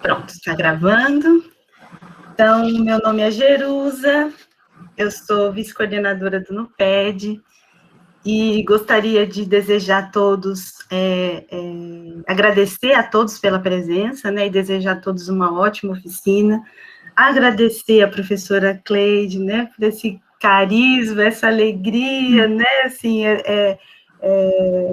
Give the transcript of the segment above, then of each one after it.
Pronto, está gravando. Então, meu nome é Jerusa, eu sou vice-coordenadora do NUPED e gostaria de desejar a todos, agradecer a todos pela presença, né, e desejar a todos uma ótima oficina, agradecer a professora Cleide, né, por esse carisma, essa alegria, né, assim,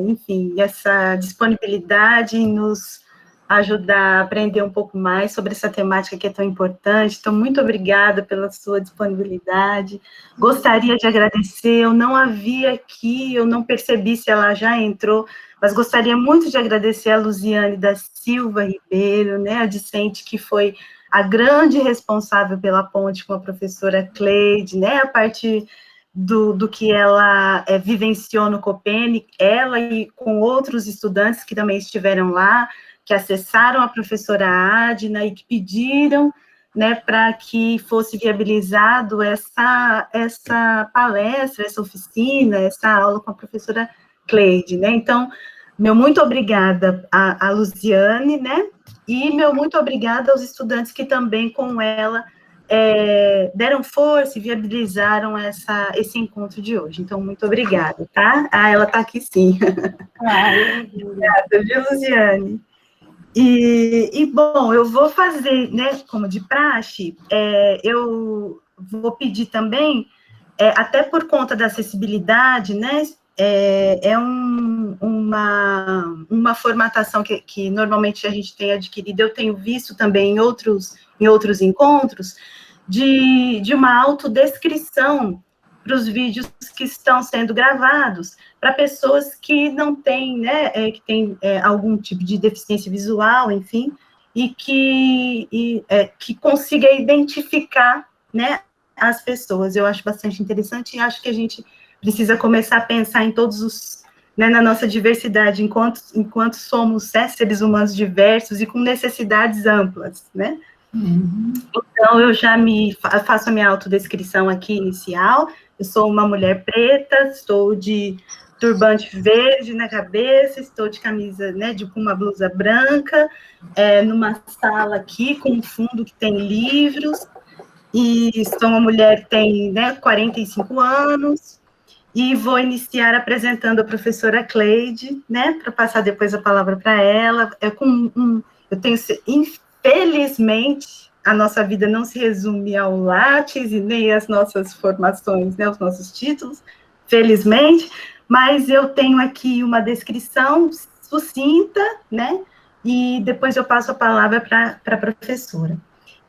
enfim, essa disponibilidade em nos ajudar a aprender um pouco mais sobre essa temática que é tão importante. Então, muito obrigada pela sua disponibilidade. Gostaria de agradecer, eu não a vi aqui, eu não percebi se ela já entrou, mas gostaria muito de agradecer a Luziane da Silva Ribeiro, né, a discente que foi a grande responsável pela ponte com a professora Cleide, né, a partir do que ela vivenciou no Copene, ela e com outros estudantes que também estiveram lá, que acessaram a professora Adna e que pediram, né, para que fosse viabilizado essa palestra, essa oficina, essa aula com a professora Cleide, né, então, meu muito obrigada a Luziane, né, e meu muito obrigada aos estudantes que também com ela deram força e viabilizaram esse encontro de hoje. Então, muito obrigada, tá? Ah, ela está aqui sim. Obrigada, viu, Luziane? Bom, eu vou fazer, né, como de praxe, eu vou pedir também, até por conta da acessibilidade, né, uma formatação que normalmente a gente tem adquirido, eu tenho visto também em outros encontros, de uma autodescrição para os vídeos que estão sendo gravados, para pessoas que não têm, né, que têm algum tipo de deficiência visual, enfim, e que consiga identificar, né, as pessoas. Eu acho bastante interessante e acho que a gente precisa começar a pensar em todos os, né, na nossa diversidade, enquanto somos seres humanos diversos e com necessidades amplas, né? Então, eu já faço a minha autodescrição aqui inicial. Eu sou uma mulher preta, estou de turbante verde na cabeça, estou de camisa, né, com uma blusa branca, numa sala aqui com um fundo que tem livros, e sou uma mulher que tem, né, 45 anos, e vou iniciar apresentando a professora Cleide, né, para passar depois a palavra para ela. Eu tenho, infelizmente, a nossa vida não se resume ao Lattes e nem às nossas formações, né, os nossos títulos, felizmente, mas eu tenho aqui uma descrição sucinta, né, e depois eu passo a palavra para a professora.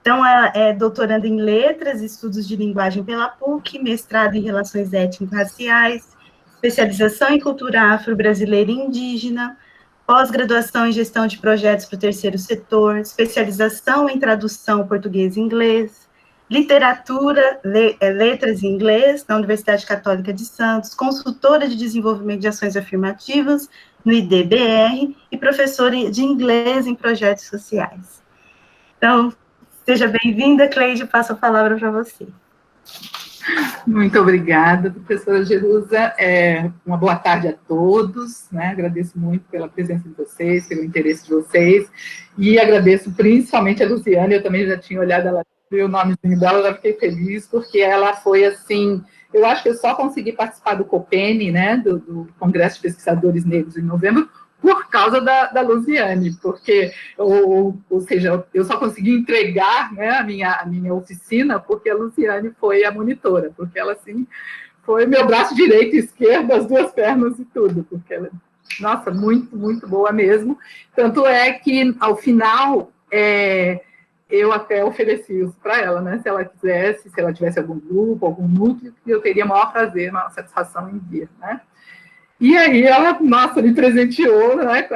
Então, ela é doutoranda em Letras, Estudos de Linguagem pela PUC, mestrado em Relações Étnico-Raciais, especialização em Cultura Afro-Brasileira e Indígena, pós-graduação em Gestão de Projetos para o Terceiro Setor, especialização em Tradução Português e Inglês, Literatura, Letras em Inglês, na Universidade Católica de Santos, consultora de Desenvolvimento de Ações Afirmativas no IDBR e professora de Inglês em Projetos Sociais. Então, seja bem-vinda, Cleide, passo a palavra para você. Muito obrigada, professora Jerusa. Uma boa tarde a todos, né? Agradeço muito pela presença de vocês, pelo interesse de vocês, e agradeço principalmente a Luziane. Eu também já tinha olhado, ela viu o nomezinho dela, já fiquei feliz, porque ela foi assim, eu acho que eu só consegui participar do Copene, né, do Congresso de Pesquisadores Negros em novembro, por causa da Luziane, porque, ou seja, eu só consegui entregar, né, a minha oficina porque a Luziane foi a monitora, porque ela, assim, foi meu braço direito e esquerdo, as duas pernas e tudo, porque ela, nossa, muito, muito boa mesmo. Tanto é que, ao final, eu até ofereci isso para ela, né, se ela quisesse, se ela tivesse algum grupo, algum núcleo, que eu teria maior prazer, maior satisfação em vir, né. E aí ela, nossa, me presenteou, né, com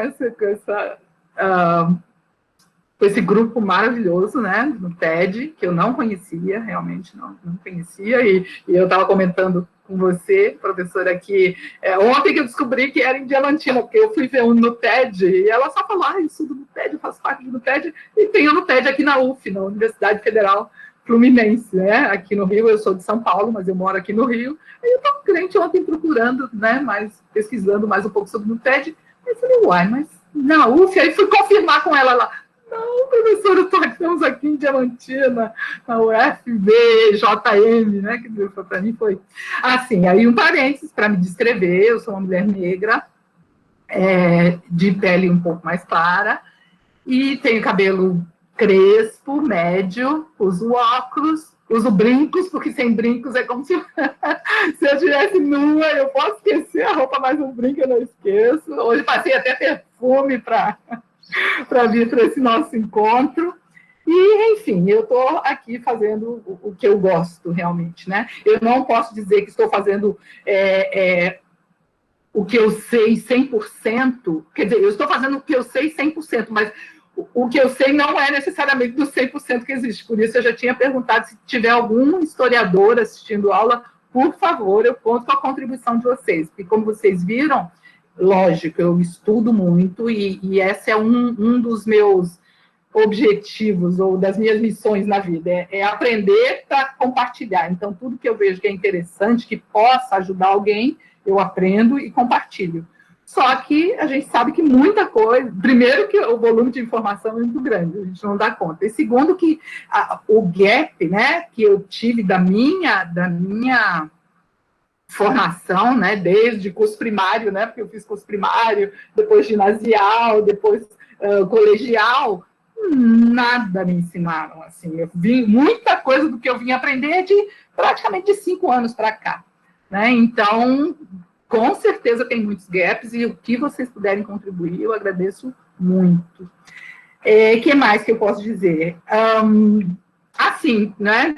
esse grupo maravilhoso, né, no TED, que eu não conhecia, realmente não conhecia, e eu estava comentando com você, professora, que ontem que eu descobri que era em Diamantina, porque eu fui ver um no TED, e ela só falou, isso do TED, eu faço parte do TED, e tem um no TED aqui na UF, na Universidade Federal Fluminense, né? Aqui no Rio, eu sou de São Paulo, mas eu moro aqui no Rio. Aí eu estava crente ontem procurando, né, pesquisando mais um pouco sobre o TED. Aí eu falei, mas na UF, aí fui confirmar com ela lá. Não, professora, estamos aqui em Diamantina, na UFB, JM, né? Que para mim foi assim. Aí um parênteses para me descrever, eu sou uma mulher negra, de pele um pouco mais clara, e tenho cabelo crespo, médio, uso óculos, uso brincos, porque sem brincos é como se, se eu estivesse nua, eu posso esquecer a roupa, mas um brinco eu não esqueço. Hoje passei até perfume para vir para esse nosso encontro. E, enfim, eu estou aqui fazendo o que eu gosto realmente, né? Eu não posso dizer que estou fazendo o que eu sei 100%, quer dizer, eu estou fazendo o que eu sei 100%, mas o que eu sei não é necessariamente do 100% que existe. Por isso, eu já tinha perguntado se tiver algum historiador assistindo aula, por favor, eu conto com a contribuição de vocês. Porque, como vocês viram, lógico, eu estudo muito e esse é um dos meus objetivos ou das minhas missões na vida, é aprender para compartilhar. Então, tudo que eu vejo que é interessante, que possa ajudar alguém, eu aprendo e compartilho. Só que a gente sabe que muita coisa... Primeiro, que o volume de informação é muito grande, a gente não dá conta. E segundo, que o gap, né, que eu tive da minha formação, né, desde curso primário, né, porque eu fiz curso primário, depois ginasial, depois colegial, nada me ensinaram. Assim, eu vi muita coisa do que eu vim aprender praticamente de 5 anos para cá. Né? Então, com certeza tem muitos gaps, e o que vocês puderem contribuir, eu agradeço muito. O que mais que eu posso dizer? Assim, né,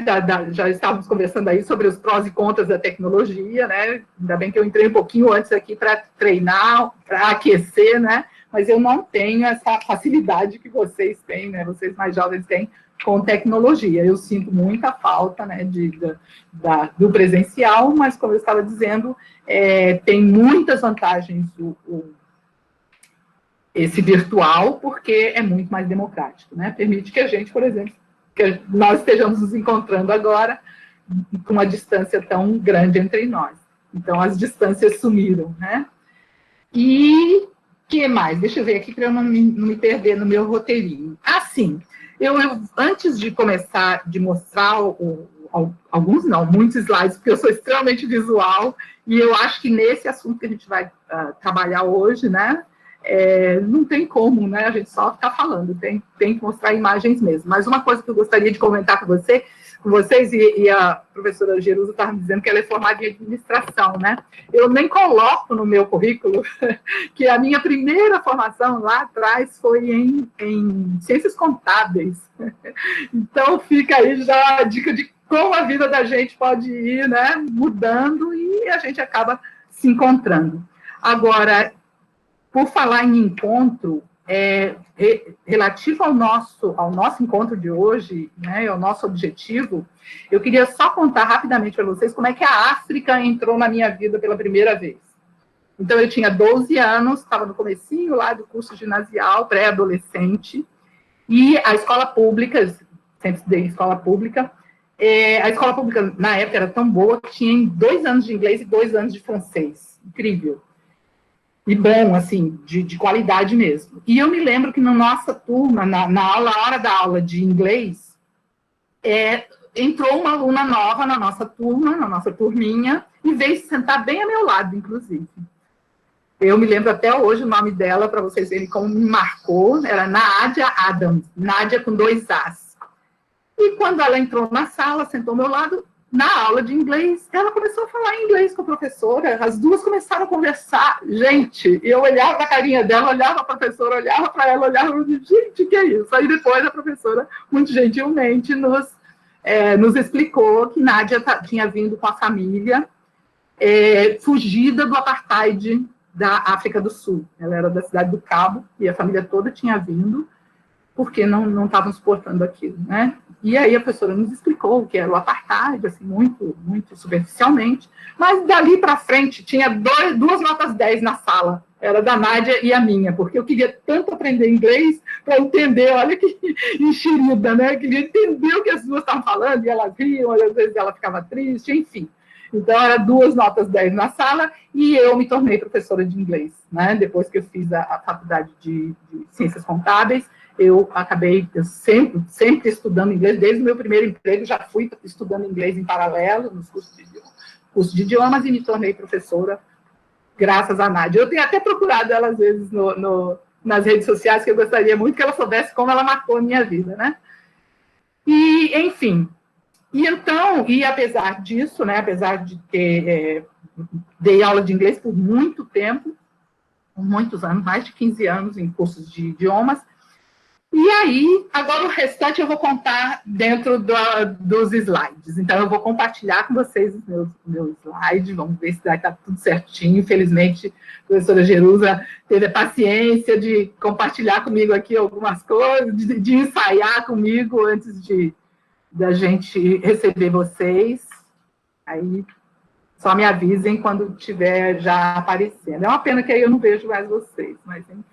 já estávamos conversando aí sobre os prós e contras da tecnologia, né? Ainda bem que eu entrei um pouquinho antes aqui para treinar, para aquecer, né? Mas eu não tenho essa facilidade que vocês têm, né? Vocês mais jovens têm com tecnologia. Eu sinto muita falta, né, do presencial, mas, como eu estava dizendo, tem muitas vantagens esse virtual, porque é muito mais democrático, né? Permite que a gente, por exemplo, que nós estejamos nos encontrando agora com uma distância tão grande entre nós. Então, as distâncias sumiram, né? E o que mais? Deixa eu ver aqui para eu não me perder no meu roteirinho. Sim, eu antes de começar de mostrar alguns, não, muitos slides, porque eu sou extremamente visual, e eu acho que nesse assunto que a gente vai trabalhar hoje, né, não tem como, né, a gente só ficar falando, tem que mostrar imagens mesmo. Mas uma coisa que eu gostaria de comentar com vocês, e a professora Jerusa estava me dizendo que ela é formada em administração, né? Eu nem coloco no meu currículo que a minha primeira formação lá atrás foi em ciências contábeis. Então, fica aí já a dica de como a vida da gente pode ir, né, mudando, e a gente acaba se encontrando. Agora, por falar em encontro, relativo ao nosso encontro de hoje, né, ao nosso objetivo, eu queria só contar rapidamente para vocês como é que a África entrou na minha vida pela primeira vez. Então, eu tinha 12 anos, estava no comecinho lá do curso ginasial, pré-adolescente, e a escola pública, sempre estudei escola pública, a escola pública, na época, era tão boa que tinha 2 anos de inglês e 2 anos de francês. Incrível. E bom, assim, de qualidade mesmo. E eu me lembro que na nossa turma, na hora da aula de inglês, entrou uma aluna nova na nossa turma, na nossa turminha, e veio se sentar bem ao meu lado, inclusive. Eu me lembro até hoje o nome dela, para vocês verem como me marcou, era Nádia Adams, Nádia com 2 As. E quando ela entrou na sala, sentou ao meu lado, na aula de inglês, ela começou a falar inglês com a professora, as duas começaram a conversar. Gente, eu olhava a carinha dela, olhava a professora, olhava para ela, olhava e dizia, gente, o que é isso? Aí depois a professora, muito gentilmente, nos explicou que Nádia tinha vindo com a família, fugida do apartheid da África do Sul. Ela era da cidade do Cabo, e a família toda tinha vindo, porque não estavam suportando aquilo, né? E aí a professora nos explicou o que era o apartheid, assim, muito, muito superficialmente, mas dali para frente tinha 2 notas 10 na sala, era da Nádia e a minha, porque eu queria tanto aprender inglês para entender, olha que enxerida, né? Eu queria entender o que as duas estavam falando, e elas riam, às vezes ela ficava triste, enfim. Então, era 2 notas 10 na sala, e eu me tornei professora de inglês, né? Depois que eu fiz a faculdade de Ciências Contábeis, eu sempre estudando inglês, desde o meu primeiro emprego, já fui estudando inglês em paralelo, nos cursos de idiomas, e me tornei professora, graças à Nádia. Eu tenho até procurado ela, às vezes, nas redes sociais, que eu gostaria muito que ela soubesse como ela marcou a minha vida, né? E, enfim, e apesar disso, né, apesar de ter, dei aula de inglês por muito tempo, por muitos anos, mais de 15 anos em cursos de idiomas, e aí, agora o restante eu vou contar dentro dos slides. Então, eu vou compartilhar com vocês os meus slides, vamos ver se vai estar tudo certinho. Infelizmente, a professora Jerusa teve a paciência de compartilhar comigo aqui algumas coisas, de ensaiar comigo antes da gente receber vocês. Aí, só me avisem quando estiver já aparecendo. É uma pena que aí eu não vejo mais vocês, mas enfim.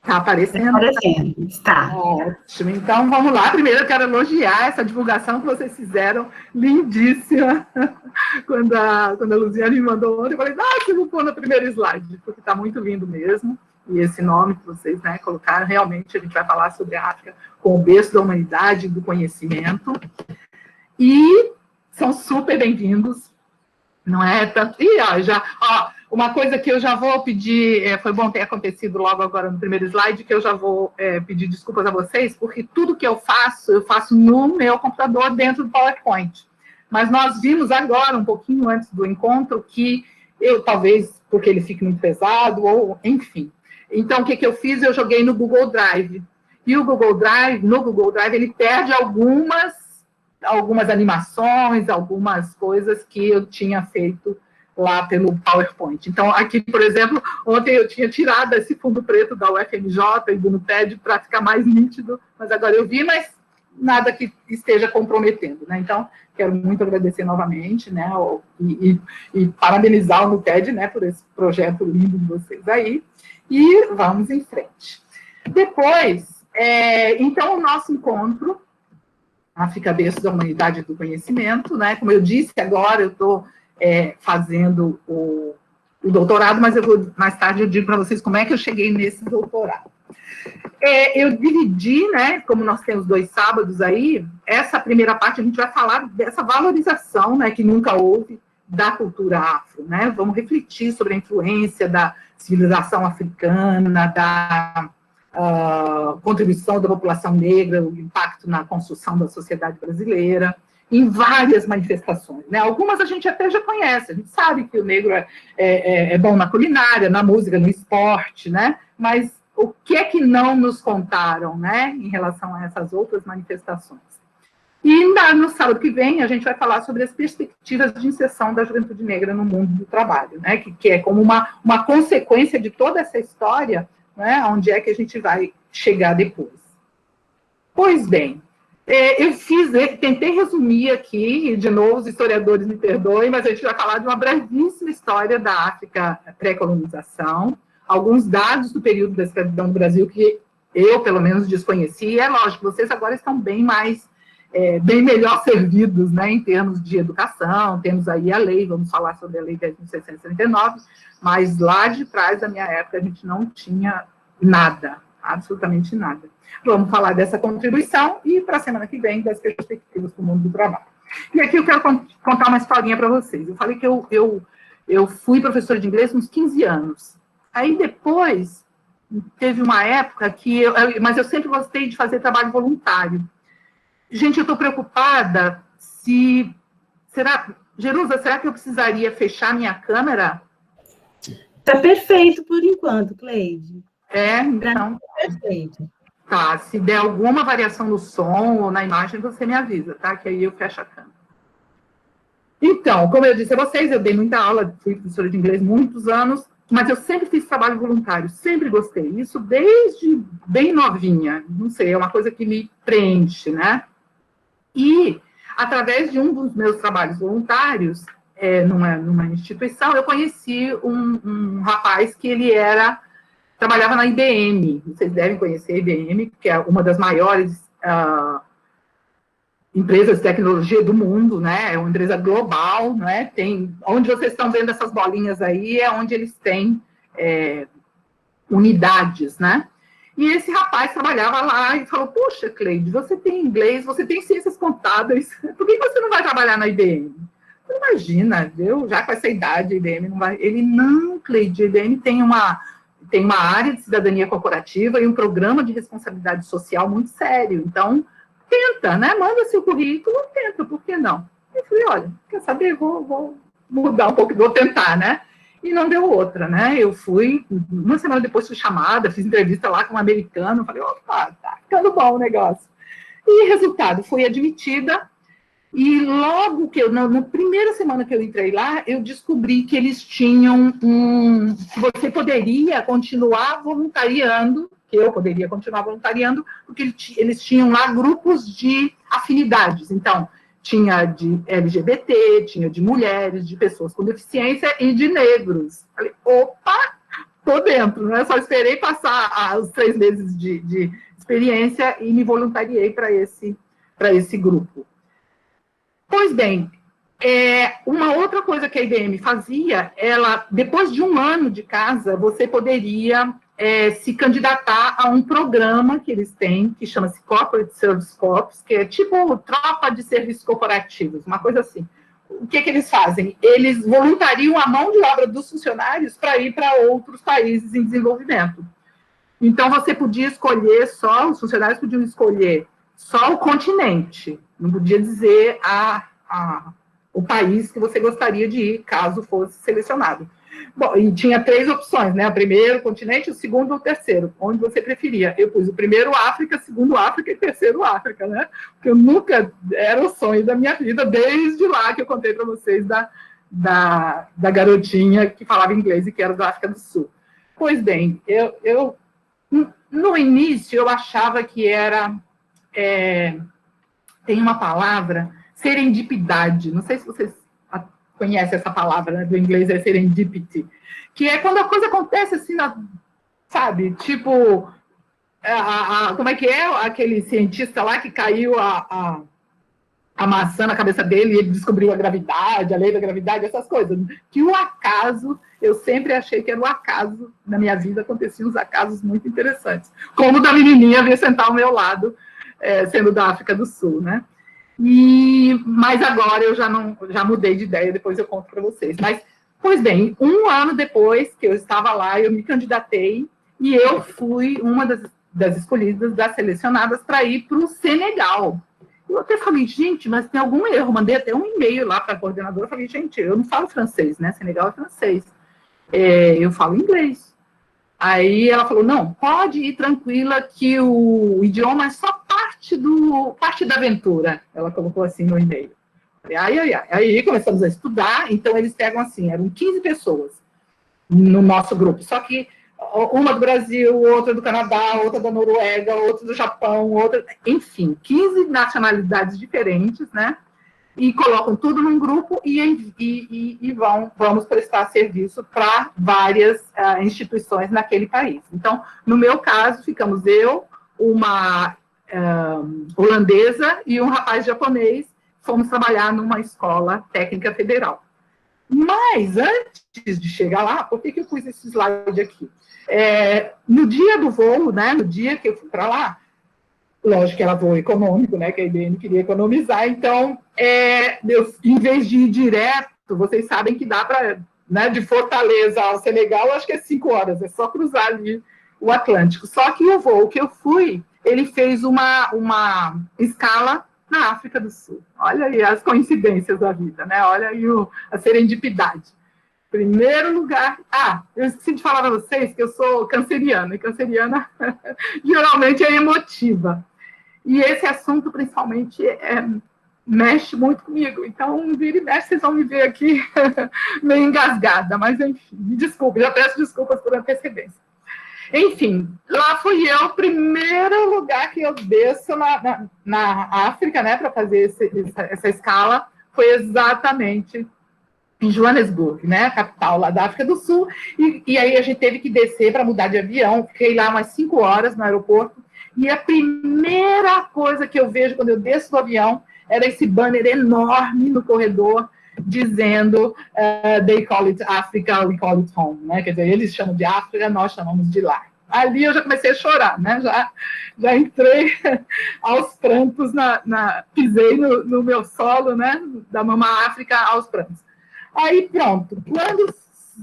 Está aparecendo? Está aparecendo, está. Ótimo. Então, vamos lá. Primeiro, eu quero elogiar essa divulgação que vocês fizeram, lindíssima. Quando a Luziane me mandou ontem, eu falei, você vou pôr no primeiro slide, porque está muito lindo mesmo. E esse nome que vocês, né, colocaram, realmente a gente vai falar sobre a África com o berço da humanidade e do conhecimento. E são super bem-vindos. Não é tanto... uma coisa que eu já vou pedir, foi bom ter acontecido logo agora no primeiro slide, que eu já vou pedir desculpas a vocês, porque tudo que eu faço no meu computador dentro do PowerPoint. Mas nós vimos agora, um pouquinho antes do encontro, que talvez porque ele fique muito pesado, ou enfim. Então, o que eu fiz? Eu joguei no Google Drive. E no Google Drive, ele perde algumas animações, algumas coisas que eu tinha feito lá pelo PowerPoint. Então, aqui, por exemplo, ontem eu tinha tirado esse fundo preto da UFMJ e do NUPED para ficar mais nítido, mas agora eu vi, mas nada que esteja comprometendo, né? Então, quero muito agradecer novamente, né, e parabenizar o NUPED, né, por esse projeto lindo de vocês aí, e vamos em frente. Depois, então, o nosso encontro, África, berço da humanidade e do conhecimento, né? Como eu disse agora, eu estou fazendo o doutorado, mas mais tarde eu digo para vocês como é que eu cheguei nesse doutorado. Eu dividi, né, como nós temos 2 sábados aí, essa primeira parte a gente vai falar dessa valorização, né, que nunca houve da cultura afro, né? Vamos refletir sobre a influência da civilização africana, da contribuição da população negra, o impacto na construção da sociedade brasileira, em várias manifestações, né? Algumas a gente até já conhece, a gente sabe que o negro é bom na culinária, na música, no esporte, né? Mas o que é que não nos contaram, né, em relação a essas outras manifestações? E no sábado que vem a gente vai falar sobre as perspectivas de inserção da juventude negra no mundo do trabalho, né? Que é como uma consequência de toda essa história, né? Onde é que a gente vai chegar depois? Pois bem, tentei resumir aqui, e de novo os historiadores me perdoem, mas a gente vai falar de uma brevíssima história da África pré-colonização, alguns dados do período da escravidão no Brasil que eu, pelo menos, desconheci. É lógico, vocês agora estão bem melhor servidos, né, em termos de educação, temos aí a lei, vamos falar sobre a lei 10.639, mas lá de trás da minha época a gente não tinha nada, absolutamente nada. Vamos falar dessa contribuição e para a semana que vem das perspectivas para o mundo do trabalho. E aqui eu quero contar uma historinha para vocês. Eu falei que eu fui professora de inglês uns 15 anos. Aí depois teve uma época mas eu sempre gostei de fazer trabalho voluntário. Gente, eu estou preocupada Jerusa, será que eu precisaria fechar minha câmera? Está perfeito por enquanto, Cleide. Então... Perfeito. Tá, se der alguma variação no som ou na imagem, você me avisa, tá? Que aí eu fecho a câmera. Então, como eu disse a vocês, eu dei muita aula, fui professora de inglês muitos anos, mas eu sempre fiz trabalho voluntário, sempre gostei. Isso desde bem novinha, não sei, é uma coisa que me preenche, né? E, através de um dos meus trabalhos voluntários, numa instituição, eu conheci um rapaz que ele era trabalhava na IBM, vocês devem conhecer a IBM, que é uma das maiores empresas de tecnologia do mundo, né? É uma empresa global, né? Onde vocês estão vendo essas bolinhas aí é onde eles têm unidades, né? E esse rapaz trabalhava lá e falou, poxa, Cleide, você tem inglês, você tem ciências contábeis, por que você não vai trabalhar na IBM? Imagina, eu já com essa idade, a IBM não vai... Ele, não, Cleide, a IBM tem uma área de cidadania corporativa e um programa de responsabilidade social muito sério, então tenta, né? Manda seu currículo, tenta, por que não? Eu falei, olha, quer saber? Vou mudar um pouco, vou tentar, né? E não deu outra, né? Eu fui, uma semana depois fui chamada, fiz entrevista lá com um americano, falei, opa, tá ficando bom o negócio. E resultado, fui admitida, e logo que na primeira semana que eu entrei lá, eu descobri que eles tinham que você poderia continuar voluntariando, que eu poderia continuar voluntariando, porque eles tinham lá grupos de afinidades. Então, tinha de LGBT, tinha de mulheres, de pessoas com deficiência e de negros. Falei, opa, tô dentro, né? Só esperei passar os 3 meses de experiência e me voluntariei para esse grupo. Pois bem, uma outra coisa que a IBM fazia, depois de 1 ano de casa, você poderia se candidatar a um programa que eles têm, que chama-se Corporate Service Corps, que é tipo tropa de serviços corporativos, uma coisa assim. O que eles fazem? Eles voluntariam a mão de obra dos funcionários para ir para outros países em desenvolvimento. Então, você podia escolher os funcionários podiam escolher só o continente, não podia dizer o país que você gostaria de ir, caso fosse selecionado. Bom, e tinha 3 opções, né? O primeiro continente, o segundo ou o terceiro, onde você preferia. Eu pus o primeiro África, segundo África e terceiro África, né? Porque eu nunca, era o sonho da minha vida, desde lá que eu contei para vocês da garotinha que falava inglês e que era da África do Sul. Pois bem, eu no início eu achava que era... tem uma palavra, serendipidade, não sei se vocês conhecem essa palavra, né, do inglês é serendipity, que é quando a coisa acontece assim, sabe, tipo, como é que é aquele cientista lá que caiu a maçã na cabeça dele e ele descobriu a gravidade, a lei da gravidade, essas coisas, que o acaso, eu sempre achei que era o acaso, na minha vida aconteciam uns acasos muito interessantes, como da menininha vir sentar ao meu lado, sendo da África do Sul, né? Mas agora eu já mudei de ideia, depois eu conto para vocês. Mas, pois bem, 1 ano depois que eu estava lá, eu me candidatei e eu fui uma das escolhidas, das selecionadas para ir para o Senegal. Eu até falei, gente, mas tem algum erro? Mandei até um e-mail lá para a coordenadora, falei, gente, eu não falo francês, né? Senegal é francês. Eu falo inglês. Aí ela falou, não, pode ir tranquila que o idioma é só parte da aventura. Ela colocou assim no e-mail. Aí começamos a estudar, então eles pegam assim, eram 15 pessoas no nosso grupo, só que uma do Brasil, outra do Canadá, outra da Noruega, outra do Japão, outra, enfim, 15 nacionalidades diferentes, né? E colocam tudo num grupo e vamos prestar serviço para várias instituições naquele país. Então, no meu caso, ficamos eu, uma holandesa e um rapaz japonês, fomos trabalhar numa escola técnica federal. Mas, antes de chegar lá, por que eu pus esse slide aqui? No dia do voo, né, no dia que eu fui para lá, lógico que era voo econômico, né, que a IBM queria economizar, então, em vez de ir direto, vocês sabem que dá para, né, de Fortaleza ao Senegal, acho que é 5 horas, é só cruzar ali o Atlântico. Só que o voo que eu fui, ele fez uma escala na África do Sul. Olha aí as coincidências da vida, né? Olha aí a serendipidade. Primeiro lugar... eu esqueci de falar para vocês que eu sou canceriana, e canceriana geralmente é emotiva. E esse assunto, principalmente, mexe muito comigo. Então, vira e mexe, vocês vão me ver aqui meio engasgada. Mas, enfim, me desculpe, já peço desculpas por antecedência. Enfim, lá fui eu, primeiro lugar que eu desço na África, né, para fazer essa escala, foi exatamente em Joanesburgo, né, a capital lá da África do Sul, e aí a gente teve que descer para mudar de avião, fiquei lá umas 5 horas no aeroporto, e a primeira coisa que eu vejo quando eu desço do avião era esse banner enorme no corredor, dizendo they call it Africa, we call it home, né, quer dizer, eles chamam de África, nós chamamos de lar. Ali eu já comecei a chorar, né, já entrei aos prantos, pisei no meu solo, né, da Mama África aos prantos. Aí, pronto, quando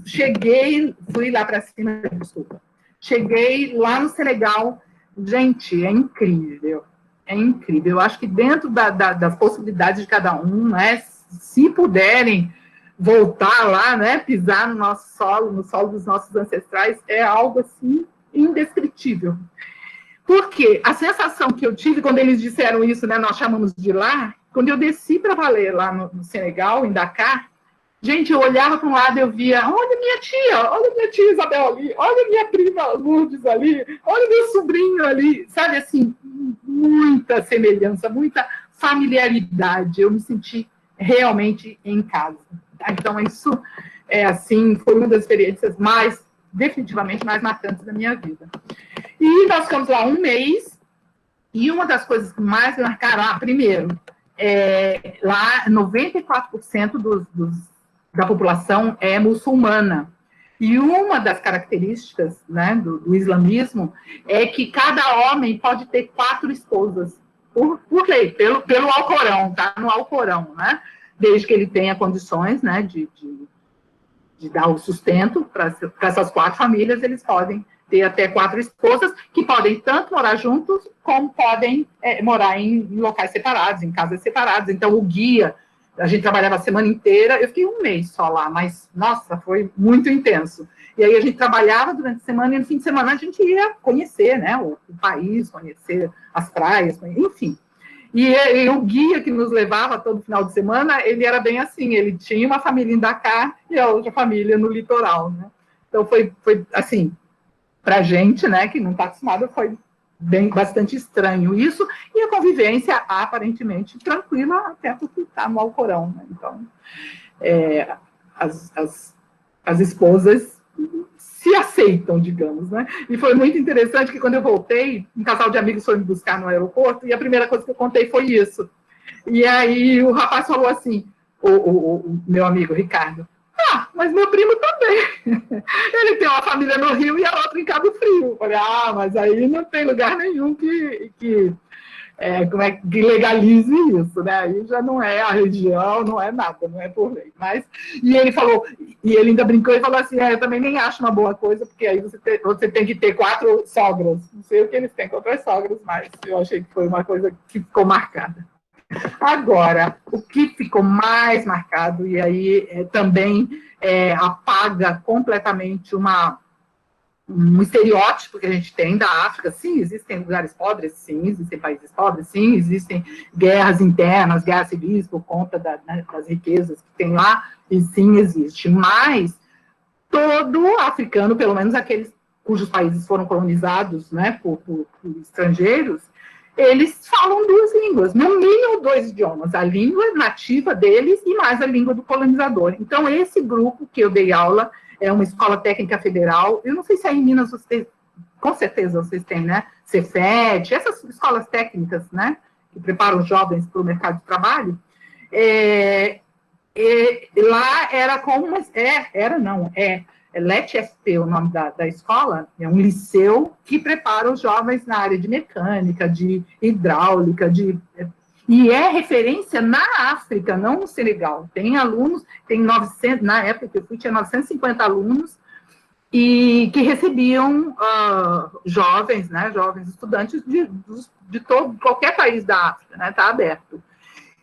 cheguei, fui lá para cima, desculpa, cheguei lá no Senegal, gente, é incrível, eu acho que dentro das possibilidades de cada um, né, se puderem voltar lá, né, pisar no nosso solo, no solo dos nossos ancestrais, é algo, assim, indescritível. Porque a sensação que eu tive quando eles disseram isso, né, nós chamamos de lá, quando eu desci para valer lá no Senegal, em Dakar, gente, eu olhava para um lado e eu via, olha minha tia Isabel ali, olha minha prima Lourdes ali, olha meu sobrinho ali, sabe, assim, muita semelhança, muita familiaridade, eu me senti realmente em casa. Tá? Então, isso, assim, foi uma das experiências definitivamente mais marcantes da minha vida. E nós ficamos lá um mês, e uma das coisas que mais me marcaram, primeiro, lá 94% da população é muçulmana. E uma das características, né, do islamismo é que cada homem pode ter 4 esposas, por lei, pelo Alcorão, tá? No Alcorão, né? Desde que ele tenha condições, né, de dar o sustento para essas 4 famílias, eles podem ter até 4 esposas, que podem tanto morar juntos, como podem morar em locais separados, em casas separadas. Então, o guia, a gente trabalhava a semana inteira, eu fiquei um mês só lá, mas, nossa, foi muito intenso. E aí a gente trabalhava durante a semana, e no fim de semana a gente ia conhecer, né, o país, conhecer as praias, enfim. E o guia que nos levava todo final de semana, ele era bem assim, ele tinha uma família em Dakar e a outra família no litoral, né? Então, foi assim, para a gente, né, que não está acostumado, foi bastante estranho isso, e a convivência aparentemente tranquila, até porque está no Alcorão, né? Então, as esposas se aceitam, digamos, né? E foi muito interessante que quando eu voltei, um casal de amigos foi me buscar no aeroporto, e a primeira coisa que eu contei foi isso. E aí o rapaz falou assim, o meu amigo Ricardo, mas meu primo também. Ele tem uma família no Rio e a outra em Cabo Frio. Eu falei, mas aí não tem lugar nenhum que legalize isso, né? Aí já não é a religião, não é nada, não é por lei. E ele falou, e ele ainda brincou e falou assim, eu também nem acho uma boa coisa, porque aí você tem que ter 4 sogras. Não sei o que eles têm contra as sogras, mas eu achei que foi uma coisa que ficou marcada. Agora, o que ficou mais marcado, e aí também apaga completamente um estereótipo que a gente tem da África. Sim, existem lugares pobres, sim, existem países pobres, sim, existem guerras internas, guerras civis por conta das riquezas que tem lá, e sim, existe. Mas todo africano, pelo menos aqueles cujos países foram colonizados, né, por estrangeiros, eles falam 2 línguas, no mínimo 2 idiomas, a língua nativa deles e mais a língua do colonizador. Então, esse grupo que eu dei aula é uma escola técnica federal, eu não sei se aí em Minas vocês, com certeza vocês têm, né, Cefet, essas escolas técnicas, né, que preparam os jovens para o mercado de trabalho, lá era como, LET-SP, o nome da escola, é um liceu que prepara os jovens na área de mecânica, de hidráulica, e é referência na África, não no Senegal. Tem alunos, na época que eu fui, tinha 950 alunos, e que recebiam jovens, né, jovens estudantes de qualquer país da África, né, está aberto.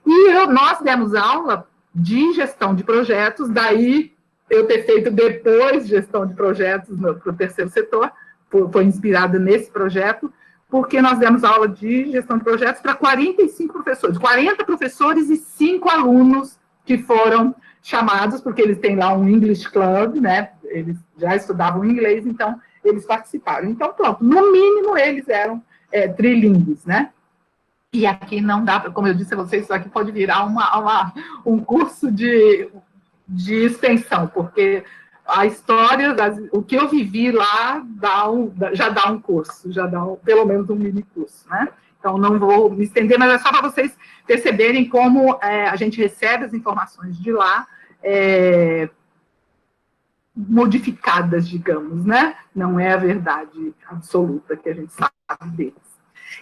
E nós demos aula de gestão de projetos, daí eu ter feito depois gestão de projetos para o terceiro setor, foi inspirada nesse projeto, porque nós demos aula de gestão de projetos para 45 professores, 40 professores e 5 alunos que foram chamados, porque eles têm lá um English Club, né? Eles já estudavam inglês, então eles participaram. Então, pronto, no mínimo eles eram trilíngues, né? E aqui não dá, como eu disse a vocês, isso aqui pode virar um curso de de extensão, porque a história, o que eu vivi lá, já dá um curso, pelo menos um mini curso, né? Então, não vou me estender, mas é só para vocês perceberem como a gente recebe as informações de lá, modificadas, digamos, né? Não é a verdade absoluta que a gente sabe deles.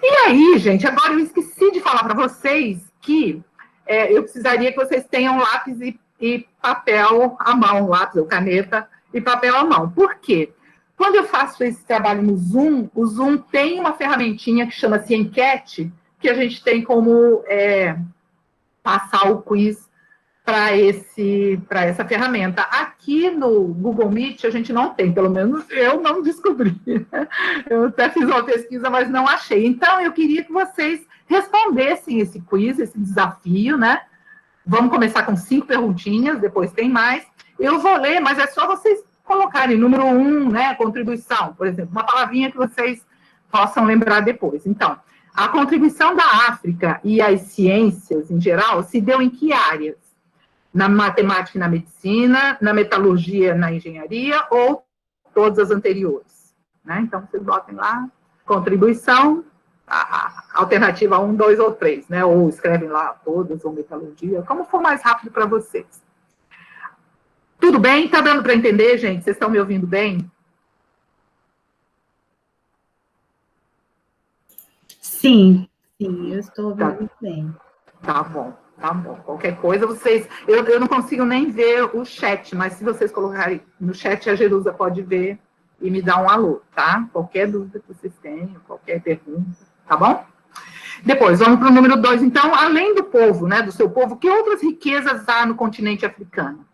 E aí, gente, agora eu esqueci de falar para vocês que eu precisaria que vocês tenham lápis e papel à mão, lápis ou caneta e papel à mão. Por quê? Quando eu faço esse trabalho no Zoom, o Zoom tem uma ferramentinha que chama-se enquete, que a gente tem como passar o quiz para essa ferramenta. Aqui no Google Meet a gente não tem, pelo menos eu não descobri. Eu até fiz uma pesquisa, mas não achei. Então, eu queria que vocês respondessem esse quiz, esse desafio, né? Vamos começar com 5 perguntinhas, depois tem mais. Eu vou ler, mas é só vocês colocarem número 1, né? Contribuição, por exemplo, uma palavrinha que vocês possam lembrar depois. Então, a contribuição da África e as ciências, em geral, se deu em que áreas? Na matemática e na medicina, na metalurgia, na engenharia, ou todas as anteriores? Né? Então, vocês botem lá, contribuição, a alternativa 1, 2 ou 3, né? Ou escrevem lá todas, ou metalurgia, como for mais rápido para vocês. Tudo bem? Está dando para entender, gente? Vocês estão me ouvindo bem? Sim, eu estou ouvindo bem. Tá bom. Tá bom, qualquer coisa, vocês... Eu não consigo nem ver o chat, mas se vocês colocarem no chat, a Jerusa pode ver e me dar um alô, tá? Qualquer dúvida que vocês tenham, qualquer pergunta, tá bom? Depois, vamos para o número 2. Então, além do povo, né, do seu povo, que outras riquezas há no continente africano?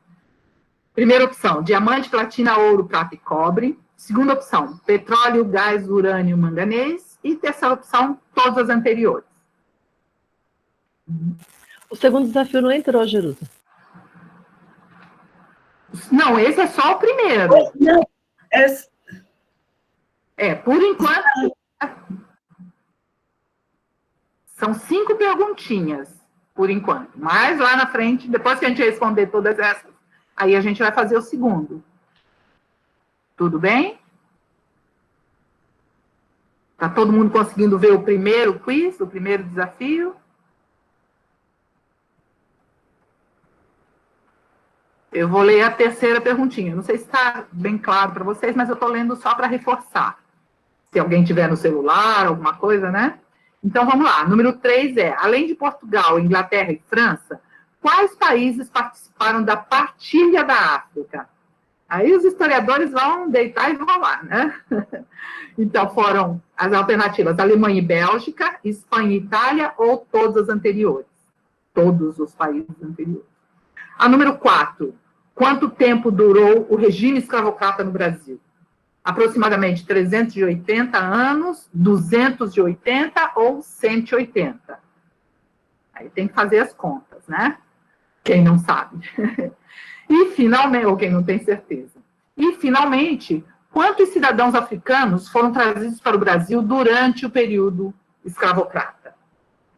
Primeira opção, diamante, platina, ouro, prata e cobre. Segunda opção, petróleo, gás, urânio, manganês. E terceira opção, todas as anteriores. O segundo desafio não entrou, Jerusa. Não, esse é só o primeiro. Não, por enquanto, são 5 perguntinhas, por enquanto. Mas lá na frente, depois que a gente responder todas essas, aí a gente vai fazer o segundo. Tudo bem? Tá todo mundo conseguindo ver o primeiro quiz, o primeiro desafio? Eu vou ler a terceira perguntinha. Não sei se está bem claro para vocês, mas eu estou lendo só para reforçar. Se alguém tiver no celular, alguma coisa, né? Então, vamos lá. Número 3 além de Portugal, Inglaterra e França, quais países participaram da partilha da África? Aí os historiadores vão deitar e vão lá, né? Então, foram as alternativas Alemanha e Bélgica, Espanha e Itália, ou todas as anteriores? Todos os países anteriores. A número 4, quanto tempo durou o regime escravocrata no Brasil? Aproximadamente 380 anos, 280 ou 180? Aí tem que fazer as contas, né? Quem não sabe. E, finalmente, ou quem não tem certeza. E, finalmente, quantos cidadãos africanos foram trazidos para o Brasil durante o período escravocrata?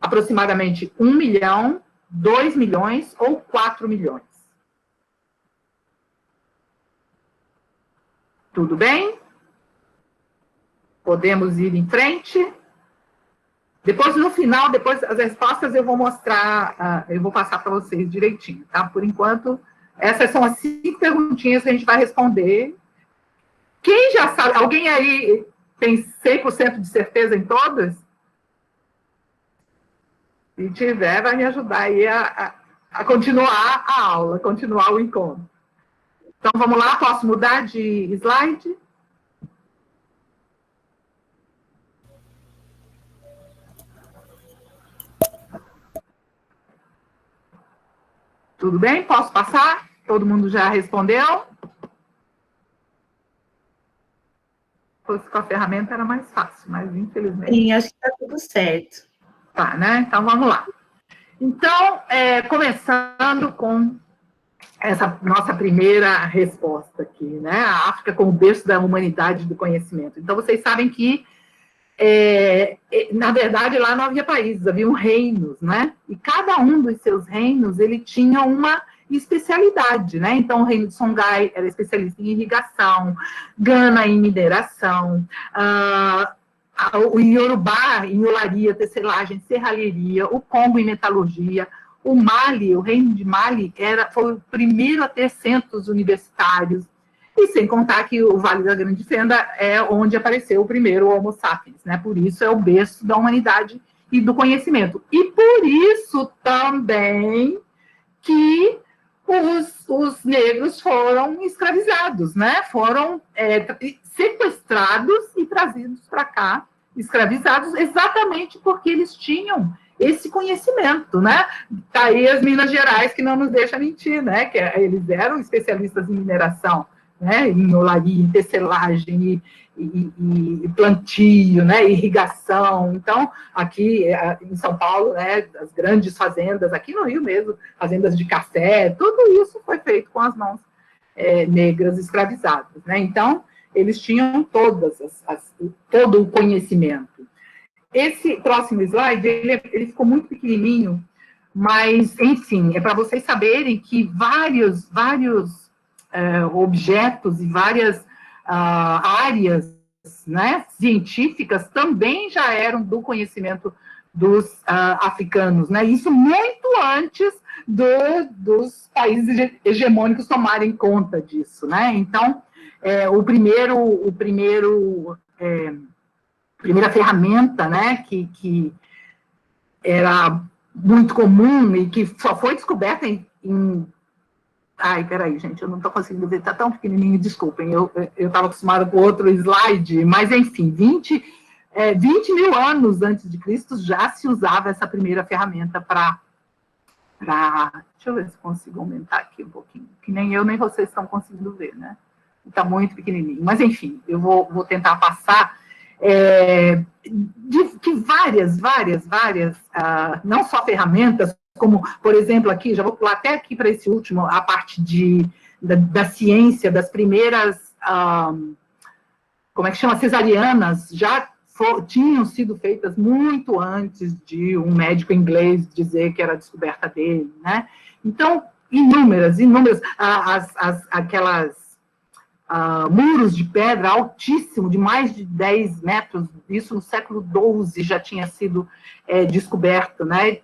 Aproximadamente 1 milhão, 2 milhões ou 4 milhões? Tudo bem? Podemos ir em frente? Depois, no final, depois as respostas eu vou mostrar, eu vou passar para vocês direitinho, tá? Por enquanto, essas são as 5 perguntinhas que a gente vai responder. Quem já sabe, alguém aí tem 100% de certeza em todas? Se tiver, vai me ajudar aí a continuar a aula, continuar o encontro. Então, vamos lá, posso mudar de slide? Tudo bem? Posso passar? Todo mundo já respondeu? Se fosse com a ferramenta era mais fácil, mas infelizmente... Sim, acho que está tudo certo. Tá, né? Então, vamos lá. Então, começando com essa nossa primeira resposta aqui, né? A África como berço da humanidade e do conhecimento. Então, vocês sabem que, na verdade, lá não havia países, haviam reinos, né? E cada um dos seus reinos, ele tinha uma especialidade, né? Então, o reino de Songhai era especialista em irrigação, Gana em mineração, o Iorubá em olaria, tecelagem, serralheria, o Congo em metalurgia, o Mali, o reino de Mali, foi o primeiro a ter centros universitários, e sem contar que o Vale da Grande Fenda é onde apareceu o primeiro Homo sapiens, né? Por isso é o berço da humanidade e do conhecimento. E por isso também que os negros foram escravizados, né? Foram sequestrados e trazidos para cá, escravizados, exatamente porque eles tinham esse conhecimento, né? Tá aí as Minas Gerais que não nos deixa mentir, né? Que eles eram especialistas em mineração, né? Em olaria, em tecelagem e plantio, né? Irrigação. Então, aqui em São Paulo, né? As grandes fazendas, aqui no Rio mesmo, fazendas de café, tudo isso foi feito com as mãos negras escravizadas, né? Então, eles tinham todo o conhecimento. Esse próximo slide, ele ficou muito pequenininho, mas, enfim, é para vocês saberem que vários objetos e várias áreas, né, científicas também já eram do conhecimento dos africanos, né? Isso muito antes dos países hegemônicos tomarem conta disso, né? Então, primeira ferramenta, né, que era muito comum e que só foi descoberta Ai, peraí, gente, eu não estou conseguindo ver, está tão pequenininho, desculpem, eu estava acostumada com outro slide, mas, enfim, 20 mil anos antes de Cristo já se usava essa primeira ferramenta para... Deixa eu ver se consigo aumentar aqui um pouquinho, que nem eu nem vocês estão conseguindo ver, né? Está muito pequenininho, mas, enfim, eu vou tentar passar de várias, não só ferramentas, como, por exemplo, aqui, já vou pular até aqui para esse último, a parte da ciência, das primeiras, como é que chama, cesarianas, já tinham sido feitas muito antes de um médico inglês dizer que era a descoberta dele, né? Então, inúmeras, aquelas muros de pedra altíssimo, de mais de 10 metros, isso no século XII já tinha sido descoberto, né?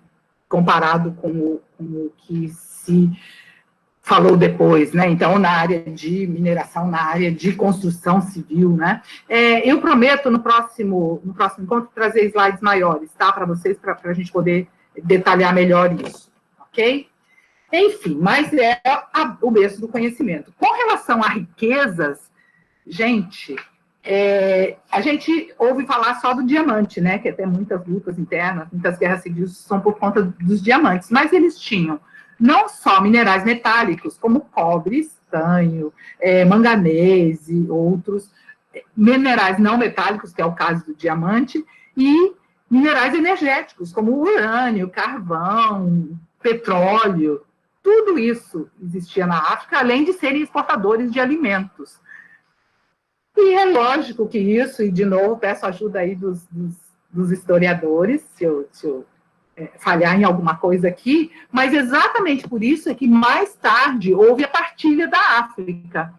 Comparado com o que se falou depois, né? Então, na área de mineração, na área de construção civil, né? Eu prometo, no próximo encontro, trazer slides maiores, tá? Para vocês, para a gente poder detalhar melhor isso, ok? Enfim, mas é o berço do conhecimento. Com relação a riquezas, gente, a gente ouve falar só do diamante, né? Que até muitas lutas internas, muitas guerras civis são por conta dos diamantes, mas eles tinham não só minerais metálicos, como cobre, estanho, manganês e outros, minerais não metálicos, que é o caso do diamante, e minerais energéticos, como urânio, carvão, petróleo. Tudo isso existia na África, além de serem exportadores de alimentos. E é lógico que isso, e de novo peço ajuda aí dos historiadores, se eu falhar em alguma coisa aqui, mas exatamente por isso é que mais tarde houve a partilha da África.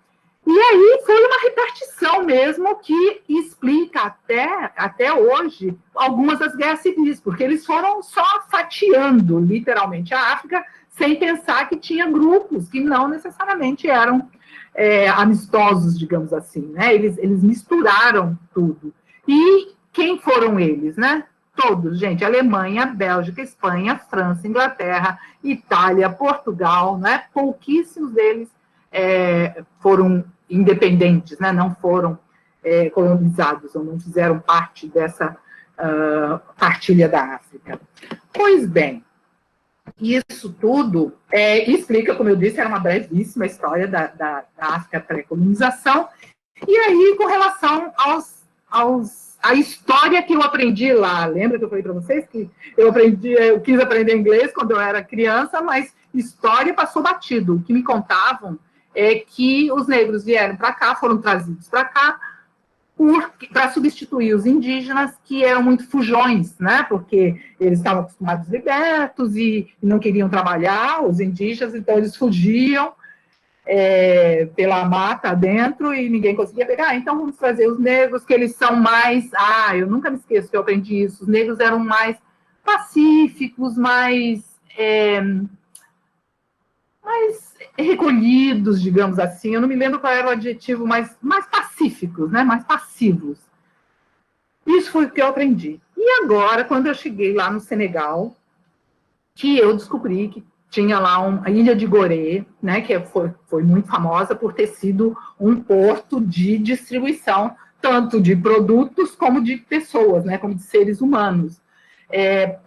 E aí foi uma repartição mesmo que explica até hoje algumas das guerras civis, porque eles foram só fatiando literalmente a África, sem pensar que tinha grupos que não necessariamente eram amistosos, digamos assim, né? Eles misturaram tudo. E quem foram eles, né? Todos, gente, Alemanha, Bélgica, Espanha, França, Inglaterra, Itália, Portugal, né? Pouquíssimos deles foram independentes, né? Não foram colonizados, ou não fizeram parte dessa partilha da África. Pois bem, isso tudo explica, como eu disse, era uma brevíssima história da África pré-colonização, e aí, com relação a história que eu aprendi lá, lembra que eu falei para vocês que eu quis aprender inglês quando eu era criança, mas história passou batido. O que me contavam é que os negros vieram para cá, foram trazidos para cá, para substituir os indígenas, que eram muito fujões, né? Porque eles estavam acostumados libertos e não queriam trabalhar, os indígenas, então eles fugiam pela mata dentro e ninguém conseguia pegar. Então vamos trazer os negros, que eles são mais... eu nunca me esqueço que eu aprendi isso. Os negros eram mais pacíficos, mais recolhidos, digamos assim. Eu não me lembro qual era o adjetivo, mais pacíficos, né? Mais passivos. Isso foi o que eu aprendi. E agora, quando eu cheguei lá no Senegal, que eu descobri que tinha lá a Ilha de Gorée, né, que foi muito famosa por ter sido um porto de distribuição, tanto de produtos como de pessoas, né, como de seres humanos.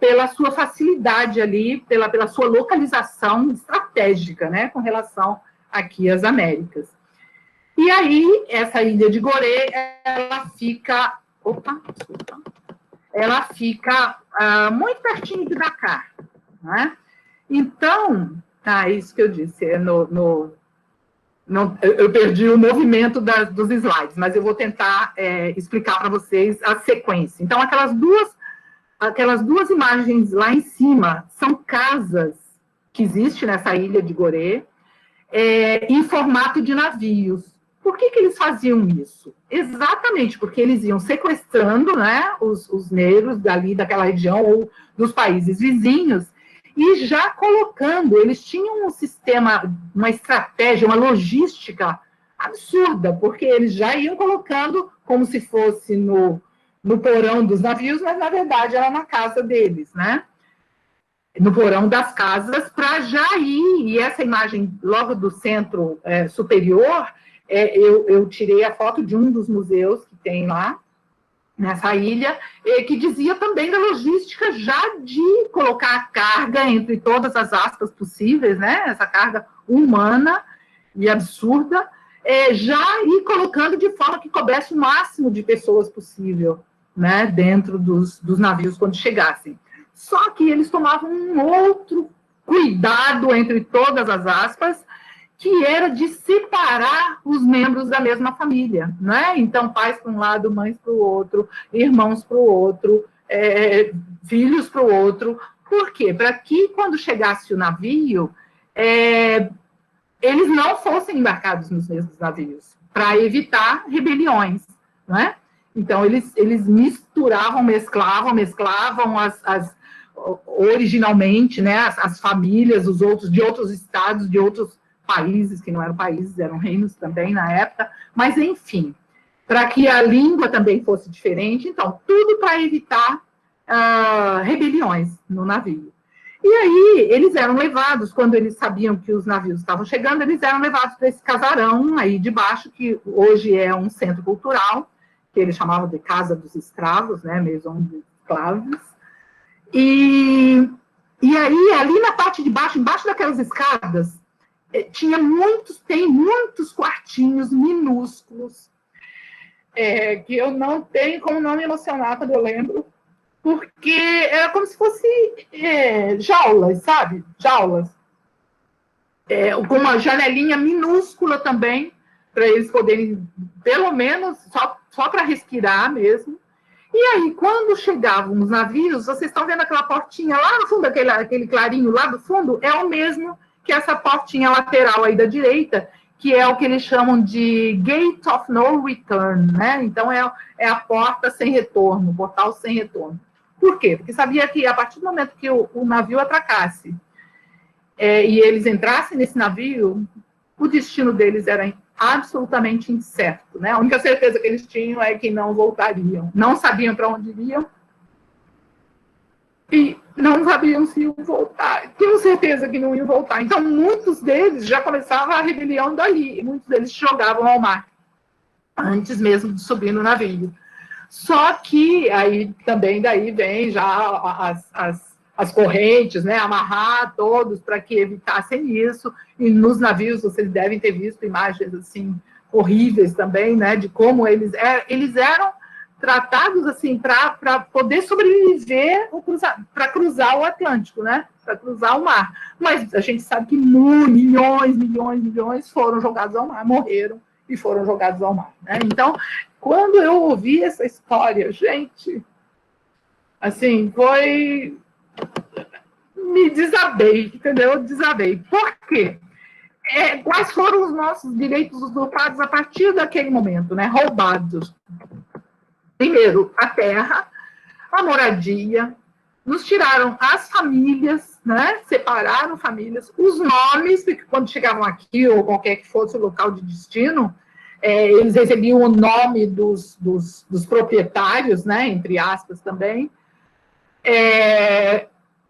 Pela sua facilidade ali, pela sua localização estratégica, né, com relação aqui às Américas. E aí, essa Ilha de Gorée, ela fica muito pertinho de Dakar, né? Então, isso que eu disse, eu perdi o movimento dos slides, mas eu vou tentar explicar para vocês a sequência. Então, aquelas duas imagens lá em cima são casas que existem nessa Ilha de Gorée, em formato de navios. Por que eles faziam isso? Exatamente porque eles iam sequestrando, né, os negros dali daquela região ou dos países vizinhos, e já colocando, eles tinham um sistema, uma estratégia, uma logística absurda, porque eles já iam colocando como se fosse no porão dos navios, mas na verdade era na casa deles, né? No porão das casas, para já ir, e essa imagem logo do centro superior, eu tirei a foto de um dos museus que tem lá, nessa ilha, que dizia também da logística já de colocar a carga, entre todas as aspas possíveis, né, essa carga humana e absurda, já ir colocando de forma que coubesse o máximo de pessoas possível, né, dentro dos navios quando chegassem. Só que eles tomavam um outro cuidado, entre todas as aspas, que era de separar os membros da mesma família, né? Então, pais para um lado, mães para o outro, irmãos para o outro, filhos para o outro. Por quê? Para que, quando chegasse o navio, eles não fossem embarcados nos mesmos navios, para evitar rebeliões, né? Então, eles misturavam, mesclavam originalmente, né, as famílias, de outros estados, de outros países, que não eram países, eram reinos também na época, mas enfim, para que a língua também fosse diferente, então, tudo para evitar rebeliões no navio. E aí, eles eram levados, quando eles sabiam que os navios estavam chegando, eles eram levados para esse casarão aí de baixo, que hoje é um centro cultural, que eles chamavam de Casa dos Escravos, né, Maison des Esclaves. E aí, ali na parte de baixo, embaixo daquelas escadas, tem muitos quartinhos minúsculos, que eu não tenho como não me emocionar quando eu lembro, porque era como se fosse jaulas, sabe? Jaulas. Com uma janelinha minúscula também, para eles poderem, pelo menos, só para respirar mesmo. E aí, quando chegavam os navios, vocês estão vendo aquela portinha lá no fundo, aquele clarinho lá do fundo, é o mesmo que essa portinha lateral aí da direita, que é o que eles chamam de Gate of No Return, né? Então, é a porta sem retorno, o portal sem retorno. Por quê? Porque sabia que a partir do momento que o navio atracasse e eles entrassem nesse navio, o destino deles era absolutamente incerto, né? A única certeza que eles tinham é que não voltariam. Não sabiam para onde iriam e não sabiam se iam voltar. Tinham certeza que não iam voltar. Então, muitos deles já começavam a rebelião dali. Muitos deles se jogavam ao mar, antes mesmo de subir no navio. Só que aí também daí vem já as correntes, né, amarrar todos para que evitassem isso, e nos navios vocês devem ter visto imagens assim horríveis também, né, de como eles eram tratados assim para poder sobreviver, para cruzar o Atlântico, né, para cruzar o mar. Mas a gente sabe que milhões foram jogados ao mar, morreram e foram jogados ao mar, né? Então, Quando eu ouvi essa história, gente, assim, me desabei, entendeu? Desabei. Por quê? Quais foram os nossos direitos usurpados a partir daquele momento, né? Roubados. Primeiro, a terra, a moradia, nos tiraram as famílias, né? Separaram famílias, os nomes, porque quando chegavam aqui, ou qualquer que fosse o local de destino, eles recebiam o nome dos proprietários, né? Entre aspas também.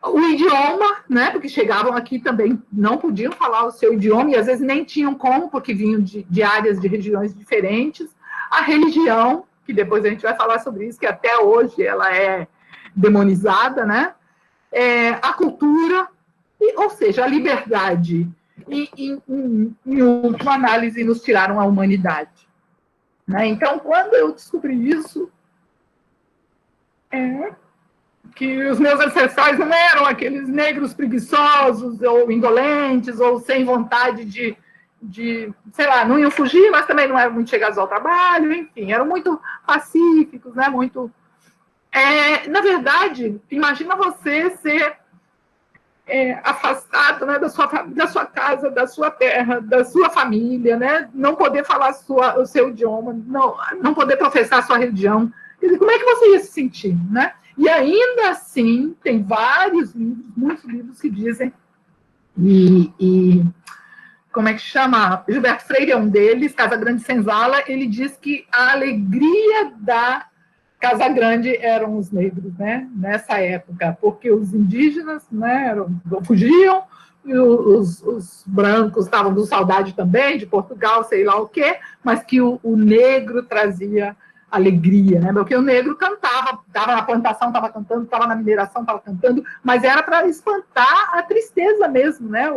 O idioma, né? Porque chegavam aqui também, não podiam falar o seu idioma, e às vezes nem tinham como, porque vinham de áreas, de regiões diferentes. A religião, que depois a gente vai falar sobre isso, que até hoje ela é demonizada, né? A cultura, ou seja, a liberdade. E, em última análise, nos tiraram a humanidade. Né? Então, quando eu descobri isso, que os meus ancestrais não eram aqueles negros preguiçosos, ou indolentes, ou sem vontade de, sei lá, não iam fugir, mas também não eram muito chegados ao trabalho, enfim, eram muito pacíficos, né? Muito... na verdade, imagina você ser afastado, né, da sua casa, da sua terra, da sua família, né? Não poder falar o seu idioma, não poder professar a sua religião. Quer dizer, como é que você ia se sentir, né? E ainda assim, tem vários livros, muitos livros que dizem, e como é que chama? Gilberto Freire é um deles, Casa Grande Senzala, ele diz que a alegria da Casa Grande eram os negros, né, nessa época, porque os indígenas, né, fugiam, e os brancos estavam com saudade também de Portugal, sei lá o quê, mas que o negro trazia alegria, né? Porque o negro cantava, estava na plantação, estava cantando, estava na mineração, estava cantando, mas era para espantar a tristeza mesmo, né?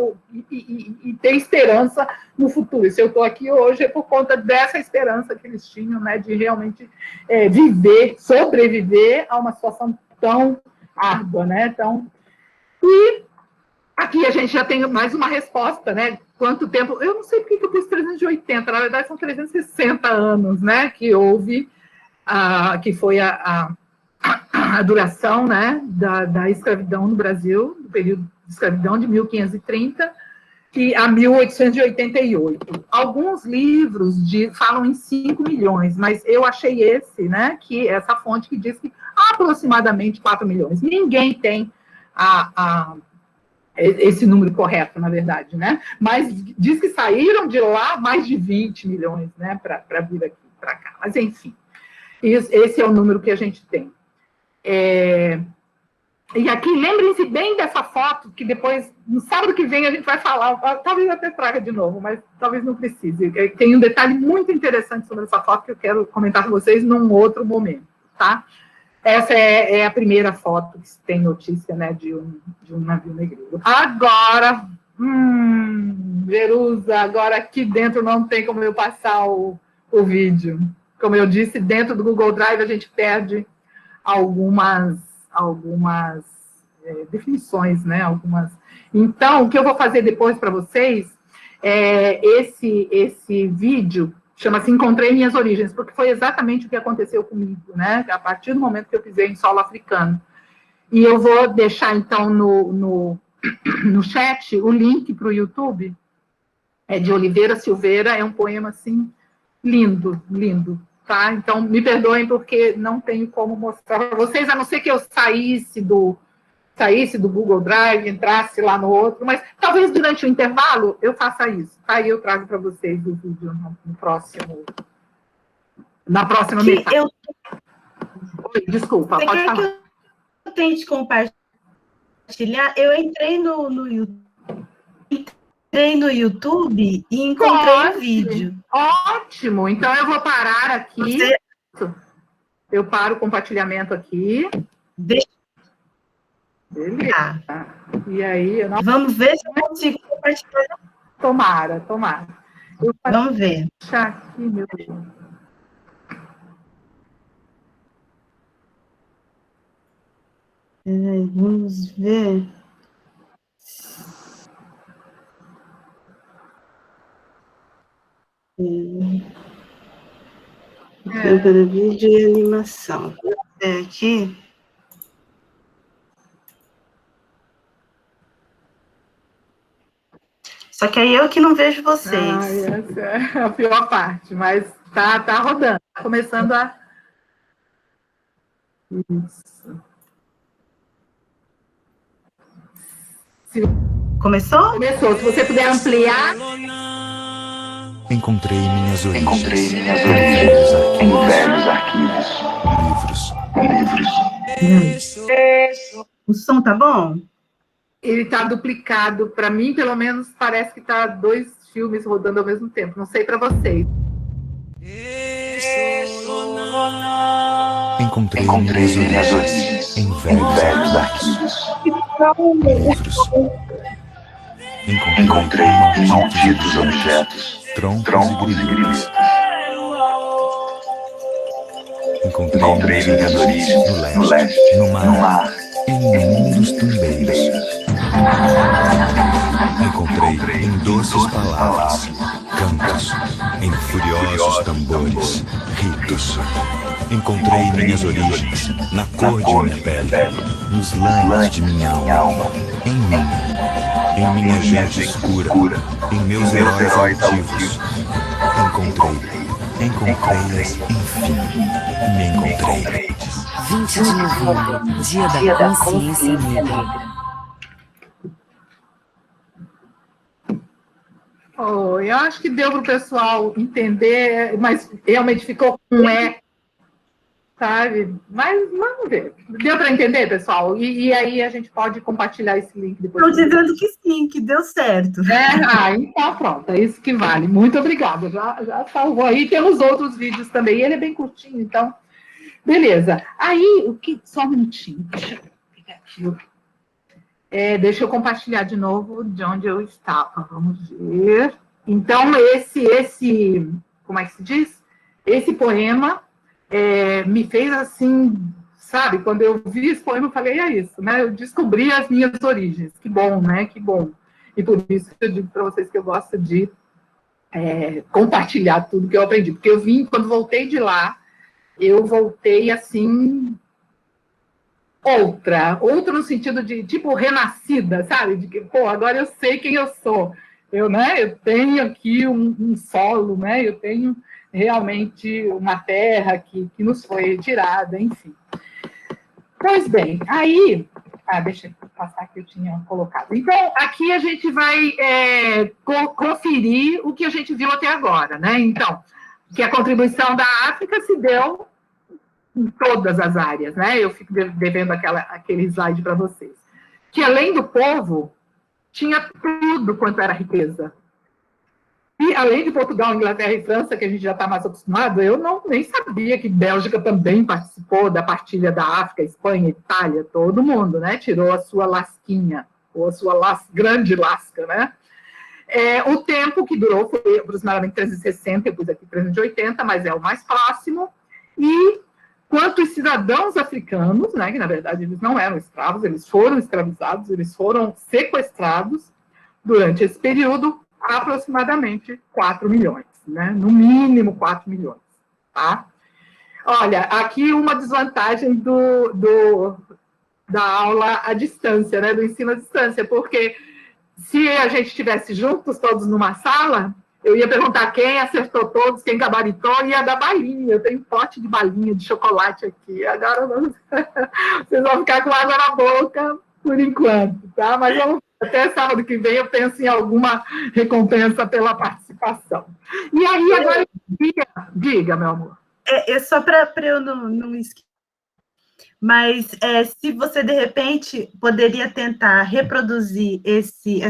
E ter esperança no futuro. E se eu estou aqui hoje é por conta dessa esperança que eles tinham, né? De realmente sobreviver a uma situação tão árdua, né? E aqui a gente já tem mais uma resposta, né? Quanto tempo... Eu não sei porque eu pus 380, na verdade são 360 anos, né? Que houve... que foi a duração, né, da escravidão no Brasil, do período de escravidão de 1530 a 1888. Alguns livros falam em 5 milhões, mas eu achei essa fonte que diz que aproximadamente 4 milhões. Ninguém tem esse número correto, na verdade, né? Mas diz que saíram de lá mais de 20 milhões, né, para vir aqui, para cá. Mas, enfim. Esse é o número que a gente tem. E aqui, lembrem-se bem dessa foto, que depois, no sábado que vem, a gente vai falar, talvez até traga de novo, mas talvez não precise. Tem um detalhe muito interessante sobre essa foto que eu quero comentar com vocês num outro momento, tá? Essa é a primeira foto que tem notícia, né, de um navio negreiro. Agora, Jerusa, agora aqui dentro não tem como eu passar o vídeo. Como eu disse, dentro do Google Drive a gente perde algumas definições, né? Então, o que eu vou fazer depois para vocês esse vídeo chama-se Encontrei Minhas Origens, porque foi exatamente o que aconteceu comigo, né? A partir do momento que eu pisei em solo africano. E eu vou deixar, então, no chat o link para o YouTube. É de Oliveira Silveira, é um poema, assim, lindo, lindo. Tá? Então, me perdoem porque não tenho como mostrar para vocês, a não ser que eu saísse do Google Drive, entrasse lá no outro, mas talvez durante o intervalo eu faça isso. Aí eu trago para vocês o vídeo na próxima metade. Oi, desculpa, Você pode quer falar. que eu tente compartilhar? Eu entrei no YouTube e encontrei o vídeo. Ótimo, então eu vou parar aqui. Eu paro o compartilhamento aqui. Beleza. E aí, Vamos ver se eu consigo compartilhar. Tomara. Vamos ver. Deixar aqui, meu Deus. Vamos ver. Para vídeo e animação. Aqui. Só que aí eu que não vejo vocês. Essa é a pior parte, mas tá rodando, tá começando a... Isso. Começou? Começou, se você puder ampliar... Encontrei minhas origens em velhos arquivos. Livros. O som tá bom? Ele tá duplicado, para mim, pelo menos, parece que tá 2 filmes rodando ao mesmo tempo. Não sei para vocês. Encontrei minhas origens em velhos arquivos. Livros. Encontrei malditos objetos, troncos e grilhões. Encontrei minhas origens no leste, no mar, em mundos tumbeiros. Encontrei em doces palavras, cantos, em furiosos tambores, ritos. Encontrei minhas origens na cor de minha pele, nos lãs de minha alma, em mim, em minha gente escura, em meus heróis altivos. Encontrei-as, enfim, me encontrei. 20 de novembro, Dia da Consciência Negra. Eu acho que deu para o pessoal entender, mas realmente ficou com eco, sabe? Mas vamos ver. Deu para entender, pessoal? E aí a gente pode compartilhar esse link depois. Estou dizendo que sim, que deu certo. Então pronto, é isso que vale. Muito obrigada. Já salvou aí. Temos outros vídeos também. E ele é bem curtinho, então... Beleza. Aí, só um minutinho. Deixa eu pegar aqui. Deixa eu compartilhar de novo de onde eu estava. Vamos ver. Então, esse como é que se diz? Esse poema me fez assim, sabe? Quando eu vi esse poema, eu falei, é isso, né? Eu descobri as minhas origens. Que bom, né? Que bom. E por isso eu digo para vocês que eu gosto de compartilhar tudo que eu aprendi. Porque quando voltei de lá, eu voltei assim... Outra no sentido de, tipo, renascida, sabe? De que, agora eu sei quem eu sou. Eu tenho aqui um solo, né? Eu tenho realmente uma terra que nos foi retirada, enfim. Pois bem, aí... deixa eu passar que eu tinha colocado. Então, aqui a gente vai conferir o que a gente viu até agora, né? Então, que a contribuição da África se deu em todas as áreas, né? Eu fico devendo aquele slide para vocês. Que, além do povo, tinha tudo quanto era riqueza. E, além de Portugal, Inglaterra e França, que a gente já está mais acostumado, eu nem sabia que Bélgica também participou da partilha da África, Espanha, Itália, todo mundo, né? Tirou a sua lasquinha, ou a sua grande lasca, né? O tempo que durou foi aproximadamente 360, eu pus aqui 380, mas é o mais próximo. E quantos cidadãos africanos, né, que na verdade eles não eram escravos, eles foram escravizados, eles foram sequestrados durante esse período, aproximadamente 4 milhões, né, no mínimo 4 milhões, tá? Olha, aqui uma desvantagem da aula à distância, né, do ensino à distância, porque se a gente estivesse juntos, todos numa sala, eu ia perguntar quem acertou todos, quem gabaritou, e ia dar balinha. Eu tenho pote de balinha de chocolate aqui. Agora vocês vão ficar com água na boca por enquanto, tá? Mas até sábado que vem eu penso em alguma recompensa pela participação. E aí, agora, diga, meu amor. Só para eu não esquecer. Mas se você, de repente, poderia tentar reproduzir esse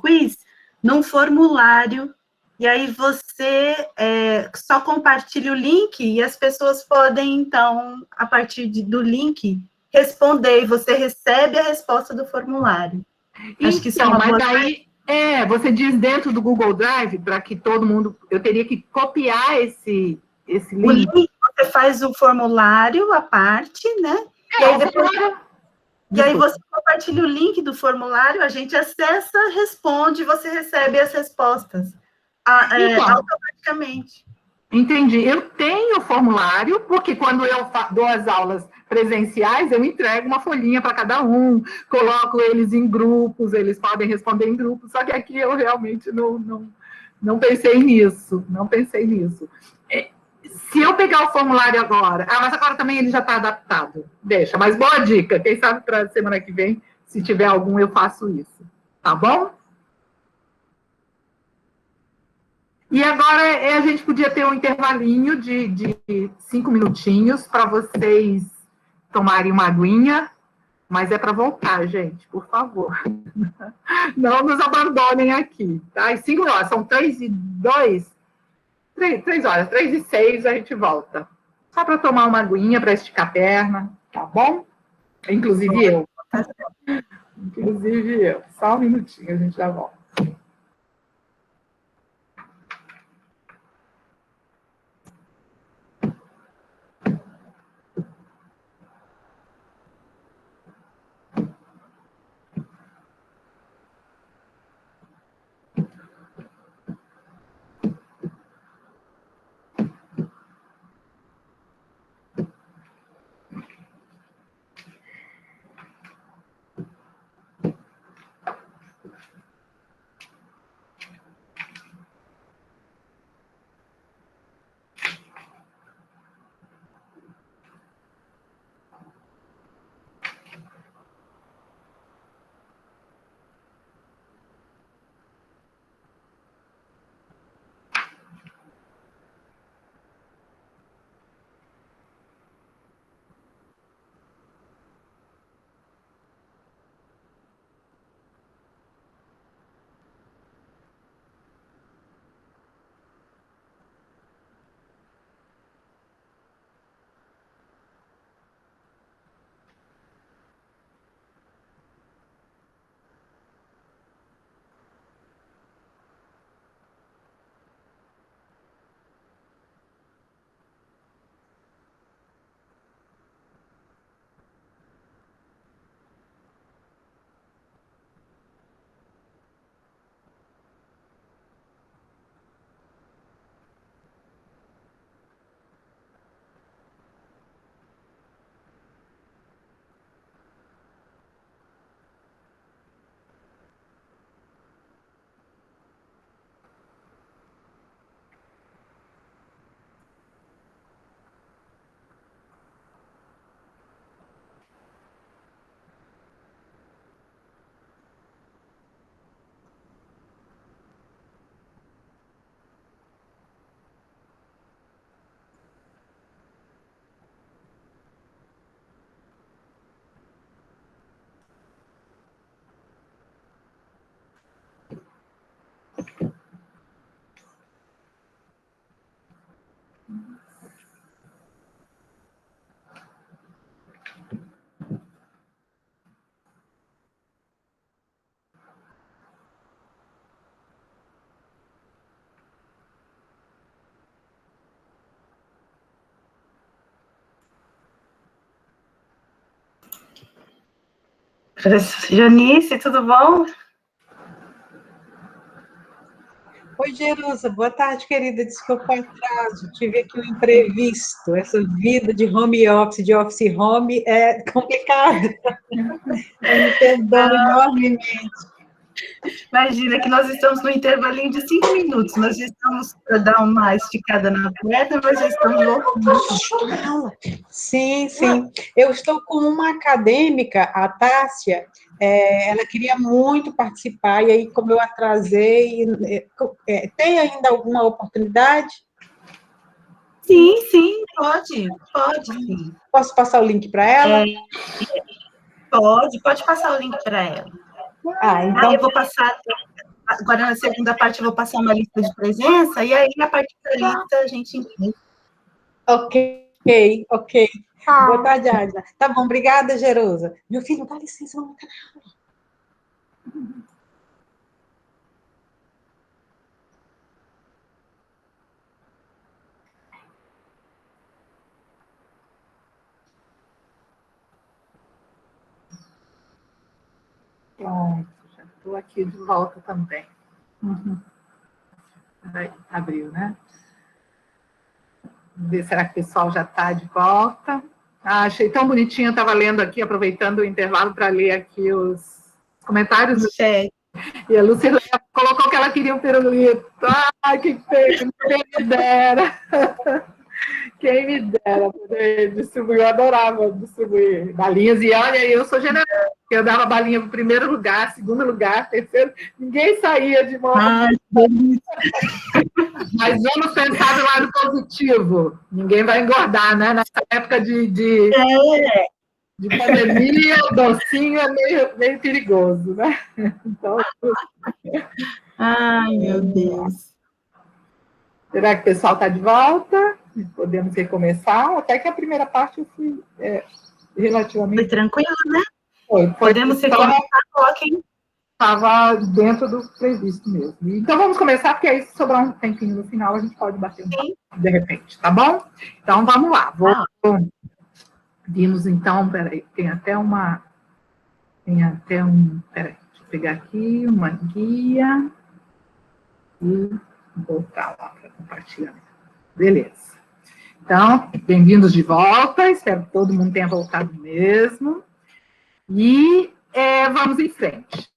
quiz num formulário, e aí você só compartilha o link e as pessoas podem, então, a partir do link, responder, e você recebe a resposta do formulário. Acho que isso é uma boa... Aí, você diz dentro do Google Drive, para que todo mundo... Eu teria que copiar esse link. O link, você faz o formulário, a parte, né? E aí você compartilha o link do formulário, a gente acessa, responde, você recebe as respostas automaticamente. Entendi. Eu tenho o formulário, porque quando eu dou as aulas presenciais, eu entrego uma folhinha para cada um, coloco eles em grupos, eles podem responder em grupos, só que aqui eu realmente não pensei nisso, não pensei nisso. Se eu pegar o formulário agora, mas agora também ele já está adaptado, deixa, mas boa dica, quem sabe para a semana que vem, se tiver algum, eu faço isso, tá bom? E agora a gente podia ter um intervalinho de 5 minutinhos para vocês tomarem uma aguinha, mas é para voltar, gente, por favor. Não nos abandonem aqui, tá? E 5 horas, são 3:02, 3 horas, 3:06 a gente volta. Só para tomar uma aguinha, para esticar a perna, tá bom? Inclusive eu. Inclusive eu. Só um minutinho, a gente já volta. Janice, tudo bom? Oi, Jerusa, boa tarde, querida. Desculpa o atraso, tive aqui um imprevisto. Essa vida de home office, de office home, é complicada. Me perdoe enormemente. Imagina que nós estamos no intervalinho de 5 minutos, nós já estamos para dar uma esticada na perna, mas já estamos voltando. Sim, sim. Eu estou com uma acadêmica, a Tássia, ela queria muito participar, e aí, como eu atrasei, tem ainda alguma oportunidade? Sim, sim, pode, sim. Posso passar o link para ela? Pode passar o link para ela. Então... Aí eu vou passar, agora na segunda parte eu vou passar uma lista de presença, e aí a partir da lista a gente entende. Ok. Boa tarde, Adna. Tá bom, obrigada, Jerusa. Meu filho, dá licença, vamos no canal. Pronto, já estou aqui de volta também. Abriu, né? ver, será que o pessoal já está de volta? Ah, achei tão bonitinho, eu estava lendo aqui, aproveitando o intervalo para ler aqui os comentários. E a Lucila colocou que ela queria um pirulito. Ah, que feio, quem me dera. Quem me dera poder distribuir, eu adorava distribuir balinhas. E olha, eu sou generosa, eu dava balinha para o primeiro lugar, segundo lugar, terceiro, ninguém saía de mão. Mas vamos pensar do lado positivo. Ninguém vai engordar, né? Nessa época de pandemia, o docinho é meio perigoso, né? Então, ai, meu Deus. Será que o pessoal está de volta? Podemos recomeçar? Até que a primeira parte eu fui relativamente... Foi tranquilo, né? Foi Podemos recomeçar, coloquem. Estava dentro do previsto mesmo. Então, vamos começar, porque aí, se sobrar um tempinho no final, a gente pode bater um papo, de repente, tá bom? Então, vamos lá. Vimos, então, peraí, tem até um... Peraí, deixa eu pegar aqui uma guia e voltar lá para compartilhar. Beleza. Então, bem-vindos de volta, espero que todo mundo tenha voltado mesmo. E vamos em frente.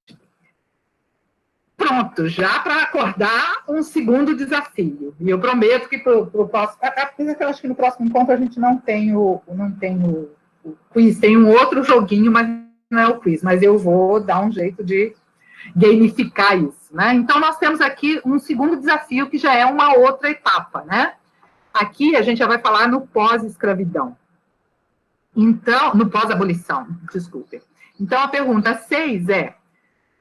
Pronto, já para acordar um segundo desafio. E eu prometo que para o próximo... Apesar que eu acho que no próximo encontro a gente não tem o quiz, tem um outro joguinho, mas não é o quiz, mas eu vou dar um jeito de gamificar isso, né? Então, nós temos aqui um segundo desafio, que já é uma outra etapa, né? Aqui a gente já vai falar no pós-escravidão. Então, no pós-abolição, desculpe. Então, a pergunta 6 é: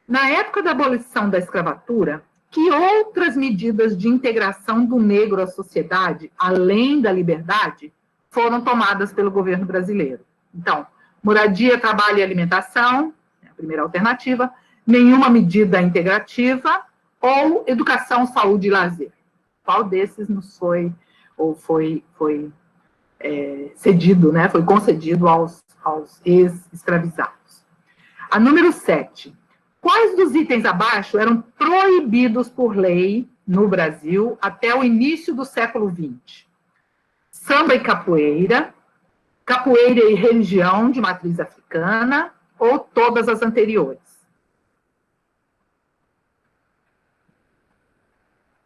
na época da abolição da escravatura, que outras medidas de integração do negro à sociedade, além da liberdade, foram tomadas pelo governo brasileiro? Então, moradia, trabalho e alimentação, é a primeira alternativa, nenhuma medida integrativa, ou educação, saúde e lazer. Qual desses nos foi, ou foi cedido, né? Foi concedido aos ex-escravizados? A número 7. Quais dos itens abaixo eram proibidos por lei no Brasil até o início do século XX? Samba e capoeira, capoeira e religião de matriz africana, ou todas as anteriores?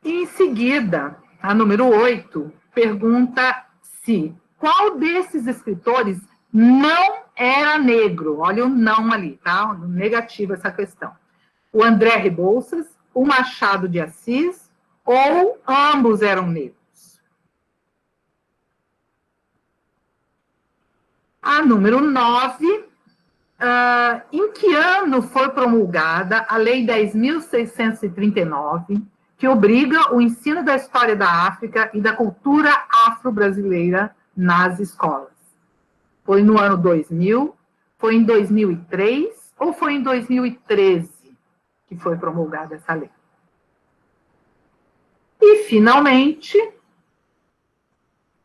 E, em seguida, a número 8 pergunta se qual desses escritores não era negro. Olha o não ali, tá? Negativo essa questão. O André Rebouças, o Machado de Assis, ou ambos eram negros? A número 9, em que ano foi promulgada a Lei 10.639, que obriga o ensino da história da África e da cultura afro-brasileira nas escolas? Foi no ano 2000, foi em 2003 ou foi em 2013 que foi promulgada essa lei? E, finalmente,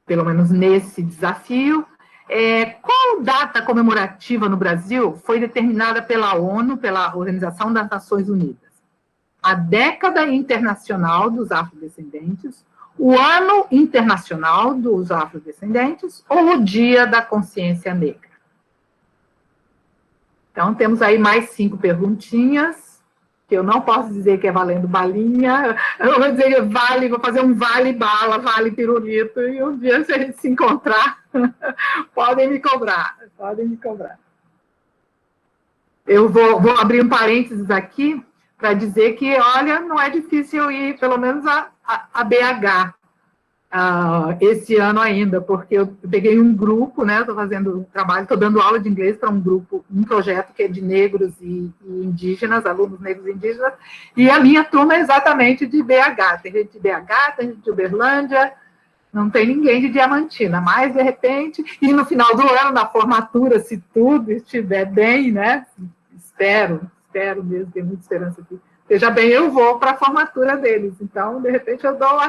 pelo menos nesse desafio, qual data comemorativa no Brasil foi determinada pela ONU, pela Organização das Nações Unidas? A década internacional dos afrodescendentes, o ano internacional dos afrodescendentes ou o dia da consciência negra? Então, temos aí mais 5 perguntinhas, que eu não posso dizer que é valendo balinha, eu vou dizer que vale, vou fazer um vale bala, vale pirulito, e um dia, se a gente se encontrar, podem me cobrar, podem me cobrar. Eu vou abrir um parênteses aqui, para dizer que, olha, não é difícil ir, pelo menos, a BH esse ano ainda, porque eu peguei um grupo, né, estou fazendo trabalho, estou dando aula de inglês para um grupo, um projeto que é de negros e indígenas, alunos negros e indígenas, e a minha turma é exatamente de BH, tem gente de BH, tem gente de Uberlândia, não tem ninguém de Diamantina, mas, de repente, e no final do ano, na formatura, se tudo estiver bem, né, espero mesmo, tenho muita esperança que esteja bem, eu vou para a formatura deles. Então, de repente, eu dou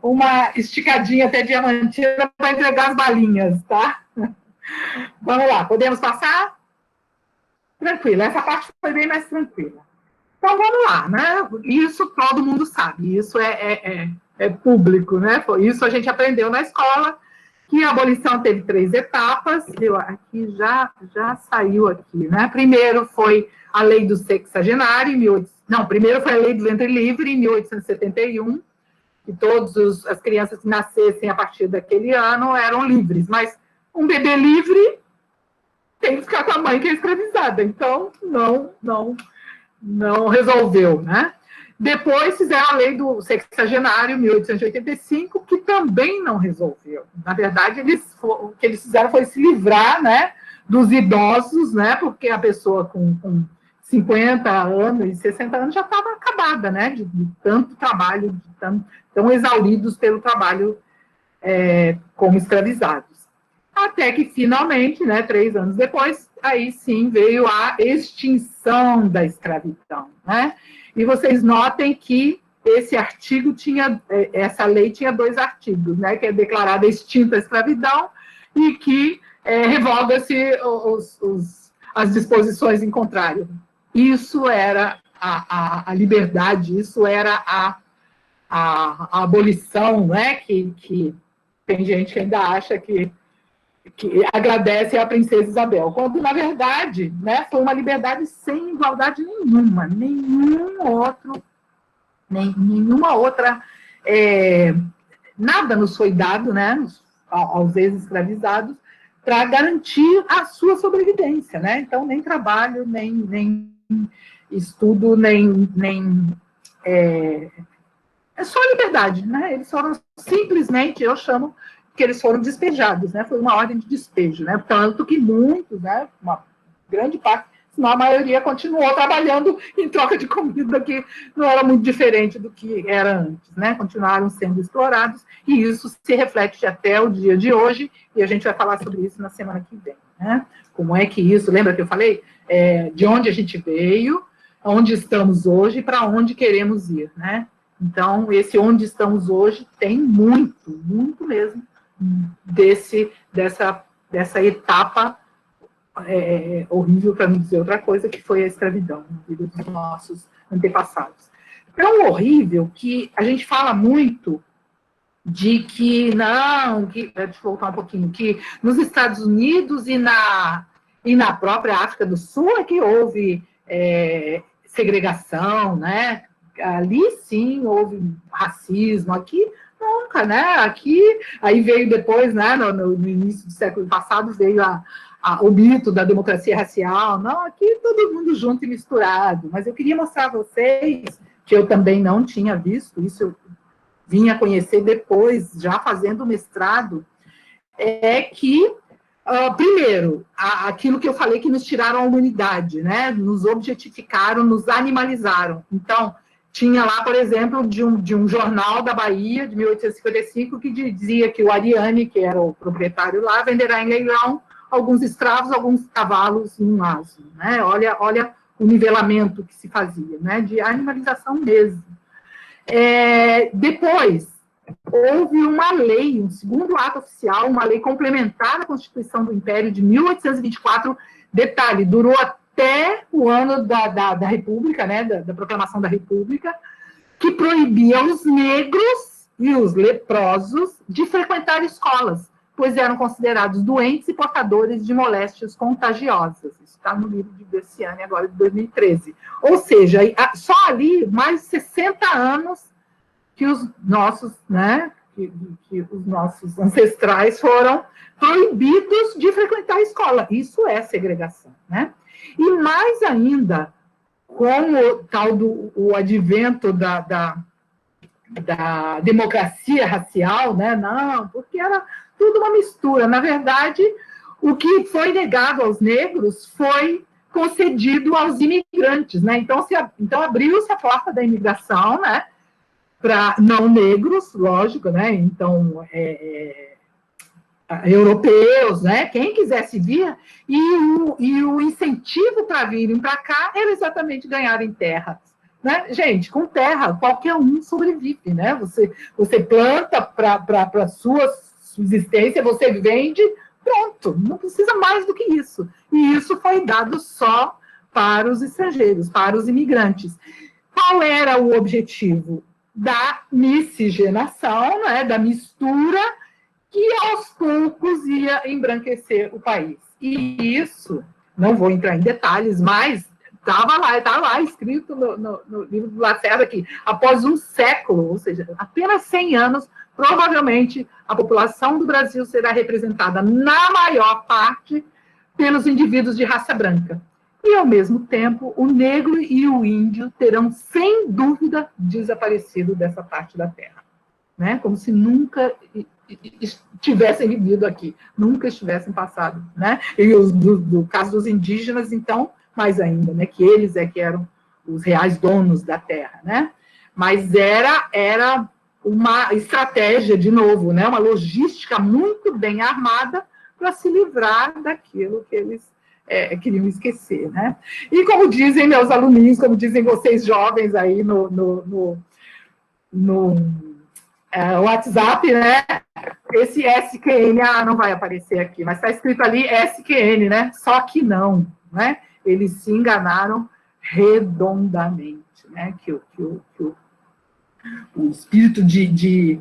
uma esticadinha até Diamantina para entregar as balinhas, tá? Vamos lá, podemos passar? Tranquilo, essa parte foi bem mais tranquila. Então, vamos lá, né? Isso todo mundo sabe, isso é público, né? Isso a gente aprendeu na escola, que a abolição teve 3 etapas, aqui já saiu aqui, né? Primeiro foi a lei do sexagenário, primeiro foi a lei do ventre livre, em 1871, que todas as crianças que nascessem a partir daquele ano eram livres, mas um bebê livre tem que ficar com a mãe que é escravizada, então não resolveu, né? Depois fizeram a lei do sexagenário, 1885, que também não resolveu. Na verdade, o que eles fizeram foi se livrar, né, dos idosos, né, porque a pessoa com 50 anos e 60 anos já estava acabada, né, de tanto trabalho, tão exauridos pelo trabalho como escravizados. Até que, finalmente, né, 3 anos depois, aí sim veio a extinção da escravidão, né? E vocês notem que essa lei tinha 2 artigos, né? Que é declarada extinta a escravidão e que revoga-se as disposições em contrário. Isso era a liberdade, isso era a abolição, né? Que tem gente que ainda acha que agradece à princesa Isabel, quando, na verdade, né, foi uma liberdade sem igualdade nenhuma, nenhuma outra, nada nos foi dado, né, aos ex-escravizados, para garantir a sua sobrevivência, né, então nem trabalho, nem estudo, é só liberdade, né, eles foram simplesmente, eu chamo que eles foram despejados, né? Foi uma ordem de despejo, né? Tanto que muitos, né? Uma grande parte, senão a maioria continuou trabalhando em troca de comida, que não era muito diferente do que era antes, né? Continuaram sendo explorados, e isso se reflete até o dia de hoje, e a gente vai falar sobre isso na semana que vem, né? Como é que isso, lembra que eu falei? De onde a gente veio, onde estamos hoje e para onde queremos ir, né? Então, esse onde estamos hoje tem muito mesmo, dessa etapa horrível, para não dizer outra coisa, que foi a escravidão na vida dos nossos antepassados. Tão horrível que a gente fala muito de que, deixa eu voltar um pouquinho, que nos Estados Unidos e na própria África do Sul é que houve segregação, né? Ali sim houve racismo, aqui nunca, né? Aqui, aí veio depois, né, no início do século passado, veio o mito da democracia racial. Não, aqui todo mundo junto e misturado. Mas eu queria mostrar a vocês, que eu também não tinha visto, isso eu vim a conhecer depois, já fazendo mestrado, que, primeiro, aquilo que eu falei que nos tiraram a humanidade, né? Nos objetificaram, nos animalizaram. Então, tinha lá, por exemplo, de um jornal da Bahia, de 1855, que dizia que o Ariane, que era o proprietário lá, venderá em leilão alguns escravos, alguns cavalos e um asno, né? Olha o nivelamento que se fazia, né? De animalização mesmo. Depois, houve uma lei, um segundo ato oficial, uma lei complementar à Constituição do Império de 1824, detalhe, durou até o ano da República, né, da proclamação da República, que proibia os negros e os leprosos de frequentar escolas, pois eram considerados doentes e portadores de moléstias contagiosas. Isso está no livro de Bessiane, agora de 2013. Ou seja, só ali, mais de 60 anos que os nossos, né, que os nossos ancestrais foram proibidos de frequentar a escola. Isso é segregação, né? E mais ainda, com o tal o advento da democracia racial, né? Não, porque era tudo uma mistura. Na verdade, o que foi negado aos negros foi concedido aos imigrantes, né? Então abriu-se a porta da imigração, né? Para não negros, lógico, né? Então, europeus, né? Quem quisesse vir, e o incentivo para virem para cá era exatamente ganharem terras, né? Gente, com terra, qualquer um sobrevive, né? Você planta para a sua subsistência, você vende, pronto, não precisa mais do que isso. E isso foi dado só para os estrangeiros, para os imigrantes. Qual era o objetivo? da miscigenação, né, da mistura, que aos poucos ia embranquecer o país. E isso, não vou entrar em detalhes, mas estava lá escrito no livro do Lacerda que após um século, ou seja, apenas 100 anos, provavelmente a população do Brasil será representada na maior parte pelos indivíduos de raça branca. E, ao mesmo tempo, o negro e o índio terão, sem dúvida, desaparecido dessa parte da terra. Né? Como se nunca tivessem vivido aqui, nunca estivessem passado. Né? E no caso dos indígenas, então, mais ainda, né? Que eles que eram os reais donos da terra. Né? Mas era uma estratégia, de novo, né? Uma logística muito bem armada para se livrar daquilo que eles queriam esquecer, né? E como dizem meus aluninhos, como dizem vocês jovens aí no WhatsApp, né? Esse SQN, não vai aparecer aqui, mas está escrito ali SQN, né? Só que não, né? Eles se enganaram redondamente, né? Que o espírito de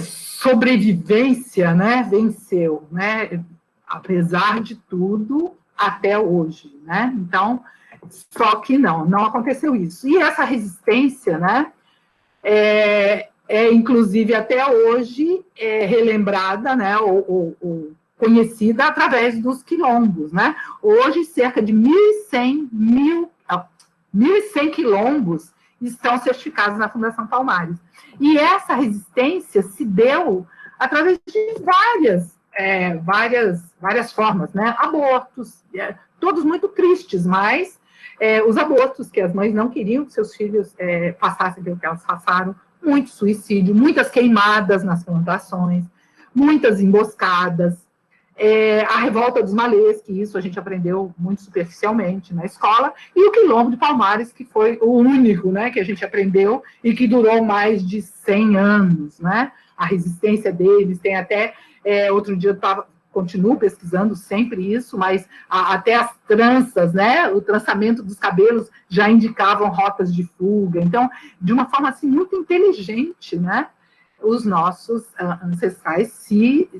sobrevivência, né? Venceu, né? Apesar de tudo, até hoje, né? Então, só que não aconteceu isso. E essa resistência, né, inclusive, até hoje, relembrada, né, ou conhecida através dos quilombos, né? Hoje, cerca de 1.100 quilombos estão certificados na Fundação Palmares. E essa resistência se deu através de várias formas, né? Abortos, todos muito tristes, mas os abortos, que as mães não queriam que seus filhos passassem pelo que elas passaram, muito suicídio, muitas queimadas nas plantações, muitas emboscadas, a revolta dos malês, que isso a gente aprendeu muito superficialmente na escola, e o quilombo de Palmares, que foi o único, né, que a gente aprendeu e que durou mais de 100 anos, né? A resistência deles, tem até, outro dia eu continuo pesquisando sempre isso, mas até as tranças, né, o trançamento dos cabelos já indicavam rotas de fuga. Então, de uma forma assim, muito inteligente, né, os nossos ancestrais se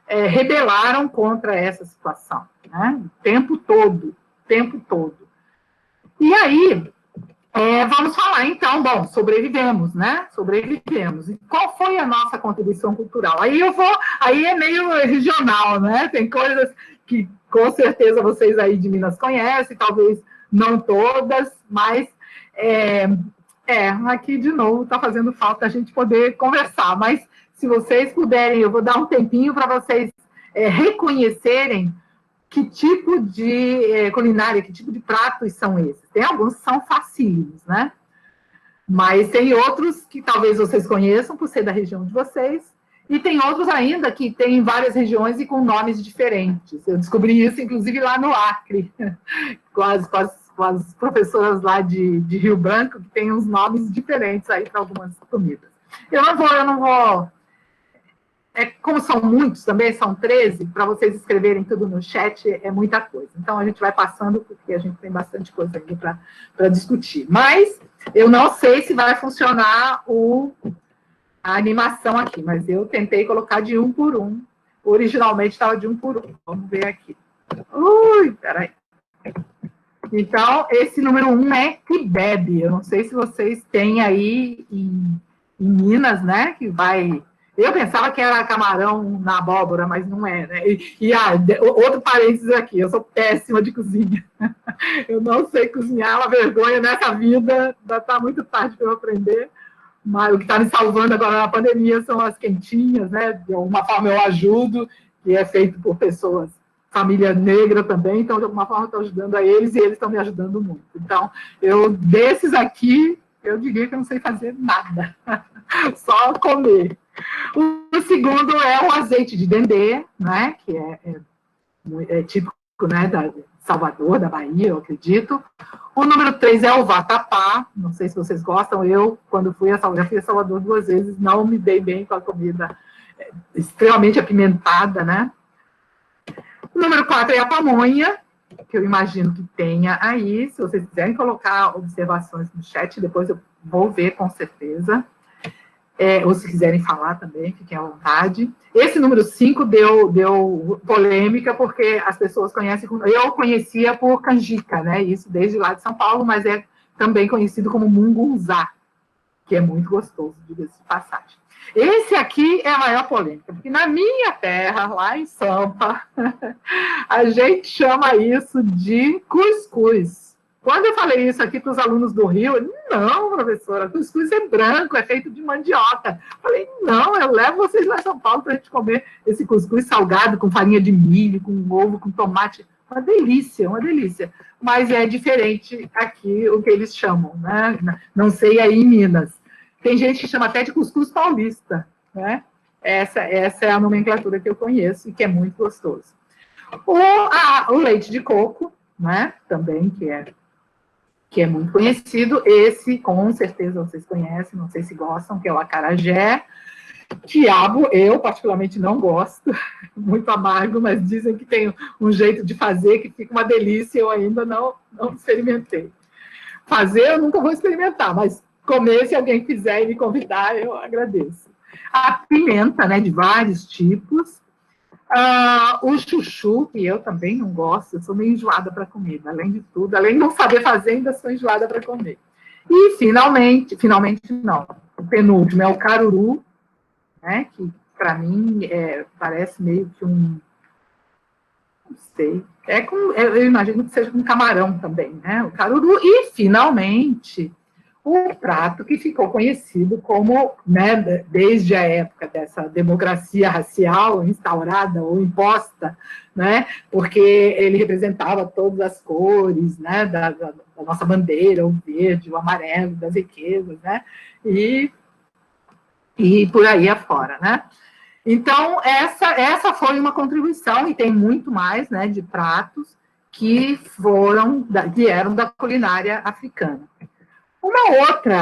rebelaram contra essa situação, né, o tempo todo. E aí, vamos falar, então, bom, sobrevivemos, né? Sobrevivemos. E qual foi a nossa contribuição cultural? Aí é meio regional, né? Tem coisas que, com certeza, vocês aí de Minas conhecem, talvez não todas, mas, aqui, de novo, está fazendo falta a gente poder conversar. Mas, se vocês puderem, eu vou dar um tempinho para vocês reconhecerem que tipo de culinária, que tipo de pratos são esses. Tem alguns que são facílimos, né? Mas tem outros que talvez vocês conheçam, por ser da região de vocês, e tem outros ainda que tem em várias regiões e com nomes diferentes. Eu descobri isso, inclusive, lá no Acre, com as professoras lá de Rio Branco, que tem uns nomes diferentes aí para algumas comidas. Eu não vou... como são muitos também, são 13, para vocês escreverem tudo no chat, é muita coisa. Então, a gente vai passando, porque a gente tem bastante coisa ainda para discutir. Mas, eu não sei se vai funcionar a animação aqui, mas eu tentei colocar de um por um. Originalmente estava de um por um. Vamos ver aqui. Peraí. Então, esse número 1 é Kibebe. Eu não sei se vocês têm aí em Minas, né, que vai... Eu pensava que era camarão na abóbora, mas não é, né? Outro parênteses aqui, eu sou péssima de cozinha. Eu não sei cozinhar, é uma vergonha nessa vida, está muito tarde para eu aprender, mas o que está me salvando agora na pandemia são as quentinhas, né? De alguma forma eu ajudo, que é feito por pessoas, família negra também, então de alguma forma eu estou ajudando a eles e eles estão me ajudando muito. Então, desses aqui, eu diria que eu não sei fazer nada, só comer. O segundo é o azeite de dendê, né, que é típico, né, da Salvador, da Bahia, eu acredito. O número 3 é o vatapá, não sei se vocês gostam, quando fui a Salvador 2 vezes, não me dei bem com a comida extremamente apimentada, né. O número 4 é a pamonha, que eu imagino que tenha aí. Se vocês quiserem colocar observações no chat, depois eu vou ver com certeza. Ou se quiserem falar também, fiquem à vontade. Esse número 5 deu polêmica, porque as pessoas conhecem, eu conhecia por canjica, né? Isso desde lá de São Paulo, mas é também conhecido como mungunzá, que é muito gostoso, diga-se de passagem. Esse aqui é a maior polêmica, porque na minha terra, lá em Sampa, a gente chama isso de cuscuz. Quando eu falei isso aqui para os alunos do Rio, não, professora, cuscuz é branco, é feito de mandioca. Eu falei, não, eu levo vocês lá em São Paulo para a gente comer esse cuscuz salgado, com farinha de milho, com ovo, com tomate. Uma delícia, uma delícia. Mas é diferente aqui o que eles chamam, né? Não sei aí em Minas. Tem gente que chama até de cuscuz paulista, né? Essa é a nomenclatura que eu conheço e que é muito gostoso. O leite de coco, né? Também, que é muito conhecido. Esse, com certeza, vocês conhecem, não sei se gostam, que é o acarajé. Quiabo, eu particularmente não gosto, muito amargo, mas dizem que tem um jeito de fazer que fica uma delícia, eu ainda não experimentei. Fazer eu nunca vou experimentar, mas comer, se alguém quiser e me convidar, eu agradeço. A pimenta, né, de vários tipos. O chuchu, que eu também não gosto, eu sou meio enjoada para comer, além de tudo, além de não saber fazer, ainda sou enjoada para comer. E, finalmente não, o penúltimo é o caruru, né, que, para mim, parece meio que não sei, eu imagino que seja com camarão também, né, o caruru. E, finalmente, o prato que ficou conhecido como, né, desde a época dessa democracia racial instaurada ou imposta, né, porque ele representava todas as cores, né, da nossa bandeira, o verde, o amarelo, das riquezas, né, e por aí afora, né. Então, essa foi uma contribuição, e tem muito mais, né, de pratos que eram da culinária africana.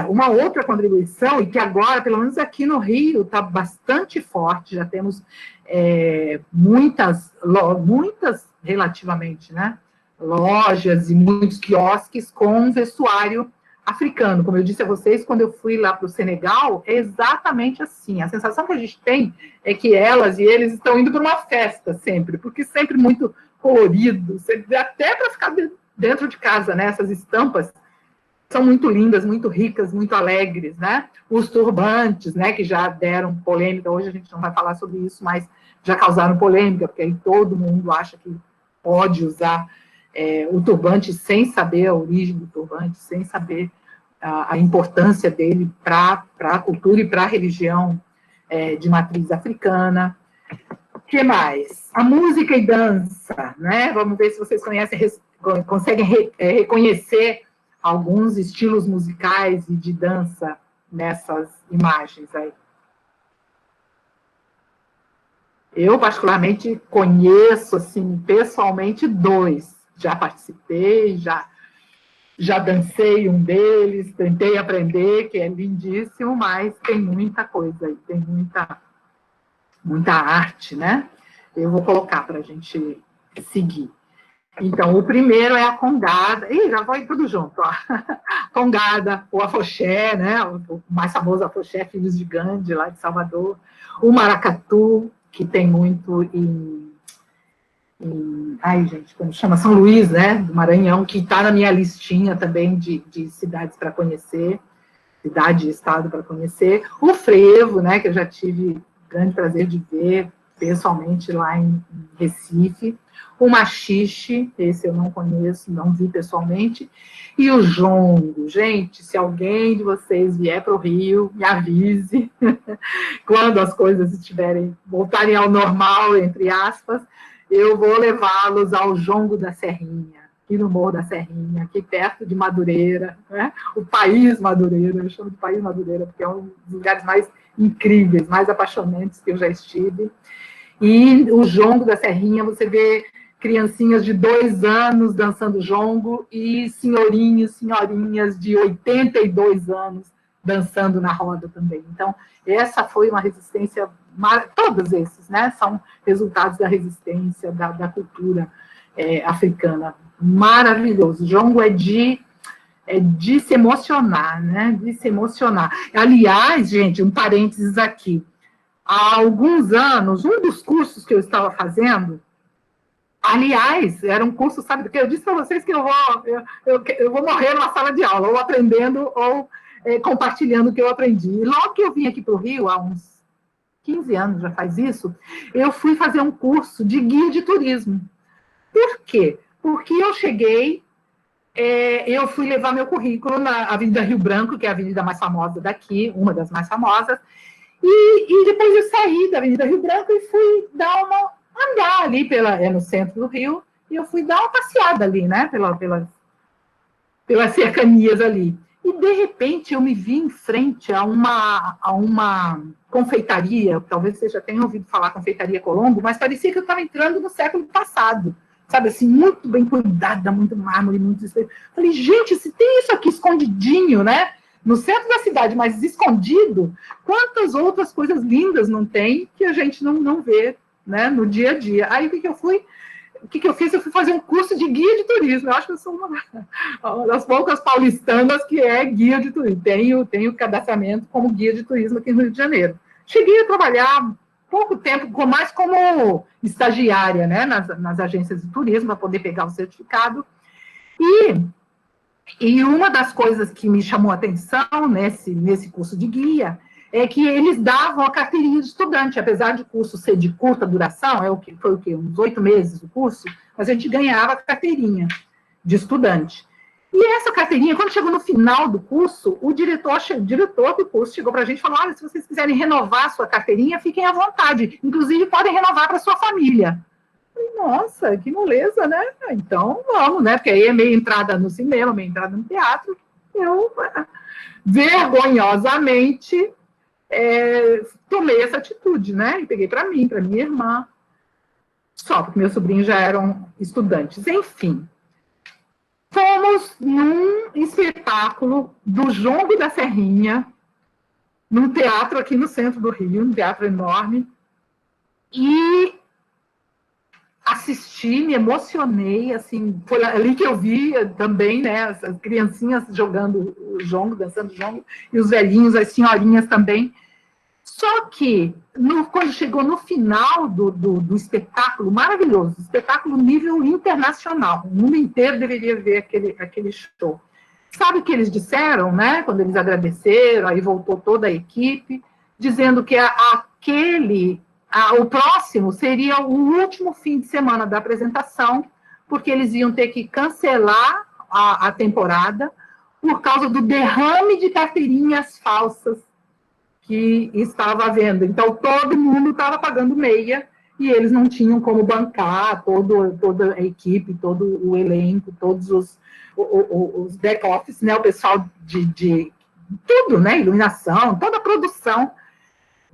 Uma outra contribuição, e que agora, pelo menos aqui no Rio, está bastante forte, já temos muitas relativamente, né, lojas e muitos quiosques com vestuário africano. Como eu disse a vocês, quando eu fui lá para o Senegal, é exatamente assim. A sensação que a gente tem é que elas e eles estão indo para uma festa sempre, porque sempre muito colorido, até para ficar dentro de casa, né, essas estampas são muito lindas, muito ricas, muito alegres, né? Os turbantes, né, que já deram polêmica, hoje a gente não vai falar sobre isso, mas já causaram polêmica, porque aí todo mundo acha que pode usar o turbante sem saber a origem do turbante, sem saber a importância dele para a cultura e para a religião de matriz africana. O que mais? A música e dança, né? Vamos ver se vocês conseguem reconhecer alguns estilos musicais e de dança nessas imagens aí. Eu, particularmente, conheço, assim, pessoalmente, 2. Já participei, já dancei um deles, tentei aprender, que é lindíssimo, mas tem muita coisa aí, tem muita arte, né? Eu vou colocar para a gente seguir. Então, o primeiro é a congada. Já vai tudo junto, ó. Congada, o afoxé, né? O mais famoso afoxé, Filhos de Gandhi, lá de Salvador. O maracatu, que tem muito como chama? São Luís, né? Do Maranhão, que está na minha listinha também de cidades para conhecer, cidade e estado para conhecer. O frevo, né? Que eu já tive grande prazer de ver pessoalmente lá em Recife. O machixe, esse eu não conheço, não vi pessoalmente. E o jongo. Gente, se alguém de vocês vier para o Rio, me avise. Quando as coisas voltarem ao normal, entre aspas, eu vou levá-los ao jongo da Serrinha, aqui no Morro da Serrinha, aqui perto de Madureira, né? O País Madureira, eu chamo de País Madureira, porque é um dos lugares mais incríveis, mais apaixonantes que eu já estive. E o jongo da Serrinha, você vê criancinhas de 2 anos dançando jongo e senhorinhas de 82 anos dançando na roda também. Então, essa foi uma resistência, todos esses, né, são resultados da resistência da cultura africana. Maravilhoso. Jongo é de de se emocionar, né? De se emocionar. Aliás, gente, um parênteses aqui. Há alguns anos, um dos cursos que eu estava fazendo, aliás, era um curso, sabe, porque eu disse para vocês que eu vou morrer numa sala de aula, ou aprendendo, ou compartilhando o que eu aprendi. E logo que eu vim aqui para o Rio, há uns 15 anos já faz isso, eu fui fazer um curso de guia de turismo. Por quê? Porque eu cheguei, eu fui levar meu currículo na Avenida Rio Branco, que é a avenida mais famosa daqui, uma das mais famosas, e depois eu saí da Avenida Rio Branco e fui andar ali no centro do Rio, e eu fui dar uma passeada ali, né, pelas cercanias ali. E, de repente, eu me vi em frente a uma confeitaria, talvez você já tenha ouvido falar Confeitaria Colombo, mas parecia que eu estava entrando no século passado, sabe, assim, muito bem cuidada, muito mármore, muito... Falei, gente, se tem isso aqui escondidinho, né, no centro da cidade, mas escondido, quantas outras coisas lindas não tem que a gente não vê, né, no dia a dia. Aí, o que eu fiz? Eu fui fazer um curso de guia de turismo. Eu acho que eu sou uma das poucas paulistanas que é guia de turismo. Tenho cadastramento como guia de turismo aqui no Rio de Janeiro. Cheguei a trabalhar pouco tempo, mais como estagiária, né, nas agências de turismo, para poder pegar o certificado. E uma das coisas que me chamou a atenção nesse curso de guia é que eles davam a carteirinha de estudante, apesar de o curso ser de curta duração, foi o quê? Uns 8 meses o curso, mas a gente ganhava a carteirinha de estudante. E essa carteirinha, quando chegou no final do curso, o diretor do curso chegou para a gente e falou, olha, se vocês quiserem renovar a sua carteirinha, fiquem à vontade, inclusive podem renovar para a sua família. Nossa, que moleza, né? Então, vamos, né? Porque aí é meio entrada no cinema, meio entrada no teatro. Eu, vergonhosamente, tomei essa atitude, né? E peguei para mim, para minha irmã. Só porque meus sobrinhos já eram estudantes. Enfim, fomos num espetáculo do Jongo da Serrinha, num teatro aqui no centro do Rio, um teatro enorme. E assisti, me emocionei, assim, foi ali que eu vi também, né, as criancinhas jogando o jongo, dançando o jongo, e os velhinhos, as senhorinhas também. Só que, quando chegou no final do espetáculo, maravilhoso, espetáculo nível internacional, o mundo inteiro deveria ver aquele show. Sabe o que eles disseram, né, quando eles agradeceram, aí voltou toda a equipe, dizendo que o próximo seria o último fim de semana da apresentação, porque eles iam ter que cancelar a temporada por causa do derrame de carteirinhas falsas que estava havendo. Então, todo mundo estava pagando meia e eles não tinham como bancar toda a equipe, todo o elenco, todos os back-office, né, o pessoal de tudo, né, iluminação, toda a produção.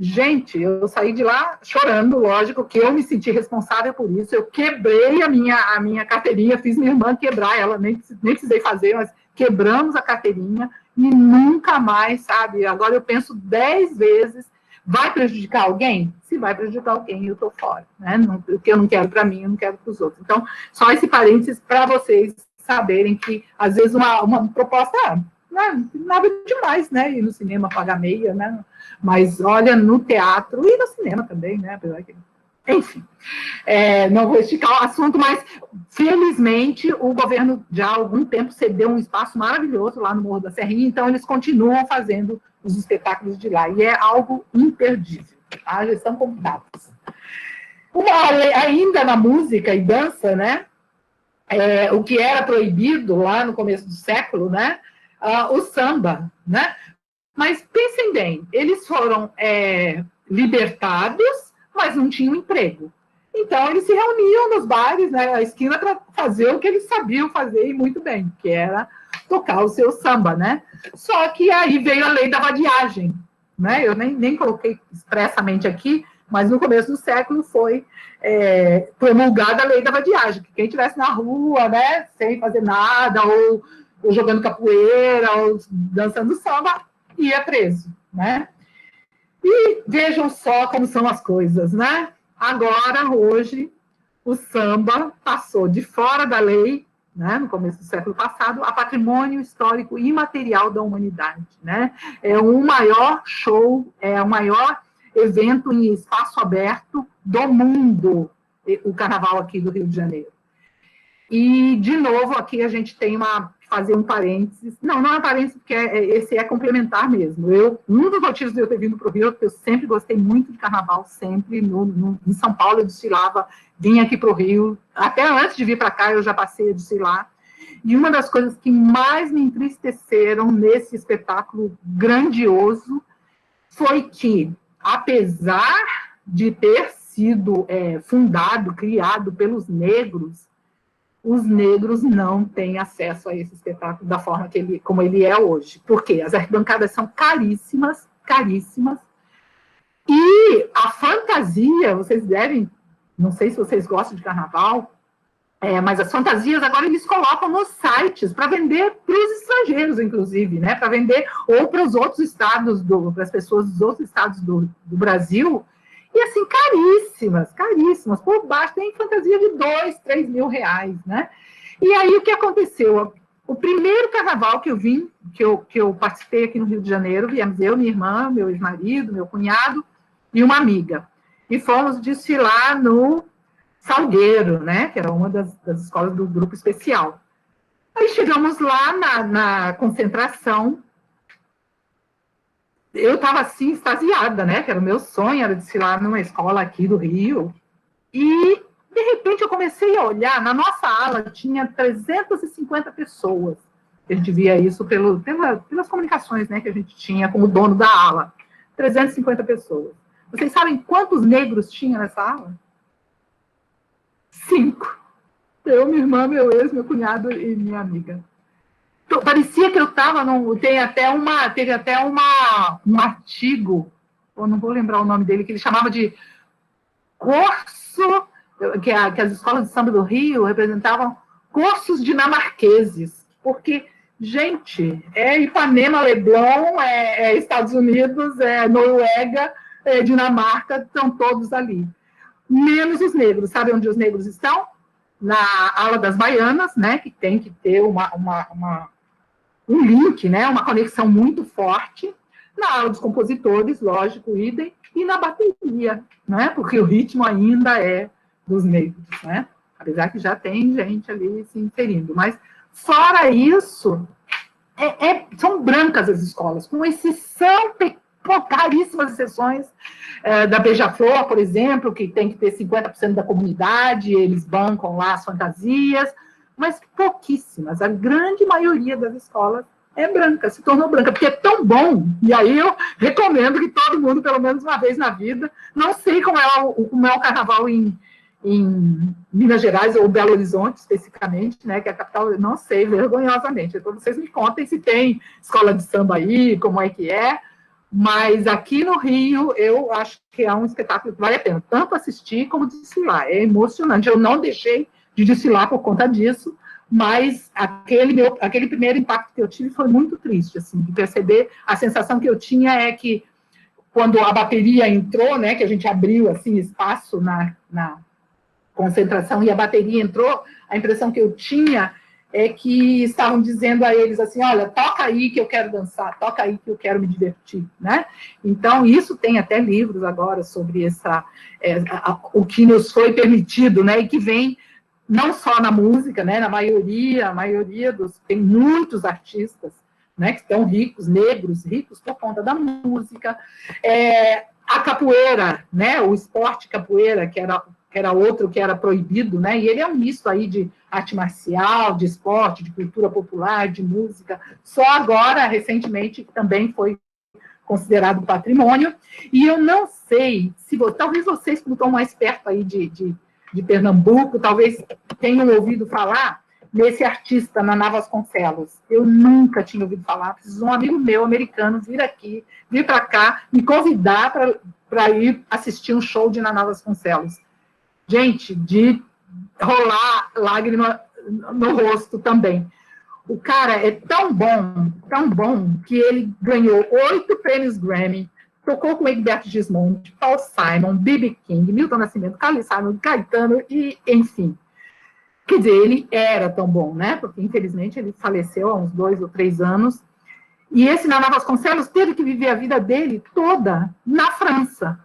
Gente, eu saí de lá chorando, lógico, que eu me senti responsável por isso. Eu quebrei a minha carteirinha, fiz minha irmã quebrar ela, nem precisei fazer, mas quebramos a carteirinha e nunca mais, sabe? Agora eu penso 10 vezes, vai prejudicar alguém? Se vai prejudicar alguém, eu estou fora, né? O que eu não quero para mim, eu não quero para os outros. Então, só esse parênteses para vocês saberem que, às vezes, uma proposta... nada demais, né? Ir no cinema pagar meia, né? Mas olha, no teatro e no cinema também, né? Apesar que... Enfim, não vou esticar o assunto, mas felizmente o governo já há algum tempo cedeu um espaço maravilhoso lá no Morro da Serrinha, então eles continuam fazendo os espetáculos de lá, e é algo imperdível, tá? Já estão convidados. Ainda na música e dança, né? O que era proibido lá no começo do século, né? O samba, né? Mas pensem bem, eles foram libertados, mas não tinham emprego. Então, eles se reuniam nos bares, né, na esquina, para fazer o que eles sabiam fazer e muito bem, que era tocar o seu samba, né? Só que aí veio a lei da vadiagem, né? Eu nem coloquei expressamente aqui, mas no começo do século foi promulgada a lei da vadiagem, que quem estivesse na rua, né, sem fazer nada, ou jogando capoeira, ou dançando samba, ia preso, né? E vejam só como são as coisas, né? Agora, hoje, o samba passou de fora da lei né, no começo do século passado, a patrimônio histórico imaterial da humanidade, né? É o maior show, é o maior evento em espaço aberto do mundo, o Carnaval aqui do Rio de Janeiro. E, de novo, aqui a gente tem fazer um parênteses. Não é parênteses, porque esse é complementar mesmo. Um dos motivos de eu ter vindo para o Rio é que eu sempre gostei muito de Carnaval, sempre. Em São Paulo eu desfilava, vinha aqui para o Rio. Até antes de vir para cá eu já passei a desfilar. E uma das coisas que mais me entristeceram nesse espetáculo grandioso foi que, apesar de ter sido fundado, criado pelos negros, os negros não têm acesso a esse espetáculo da forma como ele é hoje. Por quê? As arquibancadas são caríssimas, caríssimas, e a fantasia, vocês devem, não sei se vocês gostam de carnaval, mas as fantasias agora eles colocam nos sites para vender para os estrangeiros, inclusive, né? Para vender ou para os outros estados, para as pessoas dos outros estados do Brasil, e assim, caríssimas, caríssimas, por baixo tem fantasia de 2, 3 mil reais, né? E aí o que aconteceu? O primeiro carnaval que eu vim, que eu participei aqui no Rio de Janeiro, viemos eu, minha irmã, meu ex-marido, meu cunhado e uma amiga. E fomos desfilar no Salgueiro, né? Que era uma das escolas do grupo especial. Aí chegamos lá na concentração. Eu estava assim, extasiada, né? Que era o meu sonho, era desfilar numa escola aqui do Rio. E, de repente, eu comecei a olhar, na nossa ala tinha 350 pessoas. A gente via isso pelas comunicações, né, que a gente tinha com o dono da ala. 350 pessoas. Vocês sabem quantos negros tinha nessa ala? 5. Eu, minha irmã, meu ex, meu cunhado e minha amiga. Parecia que eu estava, teve até um artigo, eu não vou lembrar o nome dele, que ele chamava de curso, que as escolas de samba do Rio representavam cursos dinamarqueses, porque, gente, Ipanema, Leblon, Estados Unidos, Noruega, Dinamarca, estão todos ali. Menos os negros. Sabe onde os negros estão? Na ala das baianas, né, que tem que ter um link, né, uma conexão muito forte, na ala dos compositores, lógico, idem, e na bateria, né, porque o ritmo ainda é dos negros, né, apesar que já tem gente ali se inserindo, mas fora isso, são brancas as escolas, com exceção, caríssimas exceções da Beija-Flor, por exemplo, que tem que ter 50% da comunidade, eles bancam lá as fantasias, mas pouquíssimas. A grande maioria das escolas é branca, se tornou branca, porque é tão bom, e aí eu recomendo que todo mundo, pelo menos uma vez na vida, não sei como é o carnaval em Minas Gerais ou Belo Horizonte, especificamente, né, que é a capital, eu não sei, vergonhosamente. Então, vocês me contem se tem escola de samba aí, como é que é, mas aqui no Rio, eu acho que é um espetáculo que vale a pena, tanto assistir como desfilar. É emocionante. Eu não deixei de desfilar por conta disso, mas aquele primeiro impacto que eu tive foi muito triste, assim, de perceber. A sensação que eu tinha é que, quando a bateria entrou, né, que a gente abriu, assim, espaço na concentração e a bateria entrou, a impressão que eu tinha é que estavam dizendo a eles assim, olha, toca aí que eu quero dançar, toca aí que eu quero me divertir, né? Então, isso tem até livros agora sobre o que nos foi permitido, né? E que vem não só na música, né? A maioria tem muitos artistas, né? Que estão ricos, negros, ricos por conta da música. A capoeira, né? O esporte capoeira, que era outro que era proibido, né? E ele é um misto aí de arte marcial, de esporte, de cultura popular, de música. Só agora, recentemente, também foi considerado patrimônio. E eu não sei se talvez vocês, como estão mais perto aí de Pernambuco, talvez tenham ouvido falar nesse artista, Naná Vasconcelos. Eu nunca tinha ouvido falar. Preciso um amigo meu, americano, vir para cá, me convidar para ir assistir um show de Naná Vasconcelos. Gente, de rolar lágrima no rosto também. O cara é tão bom, que ele ganhou 8 prêmios Grammy, tocou com Egberto Gismonti, Paul Simon, B.B. King, Milton Nascimento, Carlos Simon, Caetano, e enfim. Quer dizer, ele era tão bom, né? Porque, infelizmente, ele faleceu há uns 2 ou 3 anos. E esse Naná Vasconcelos teve que viver a vida dele toda na França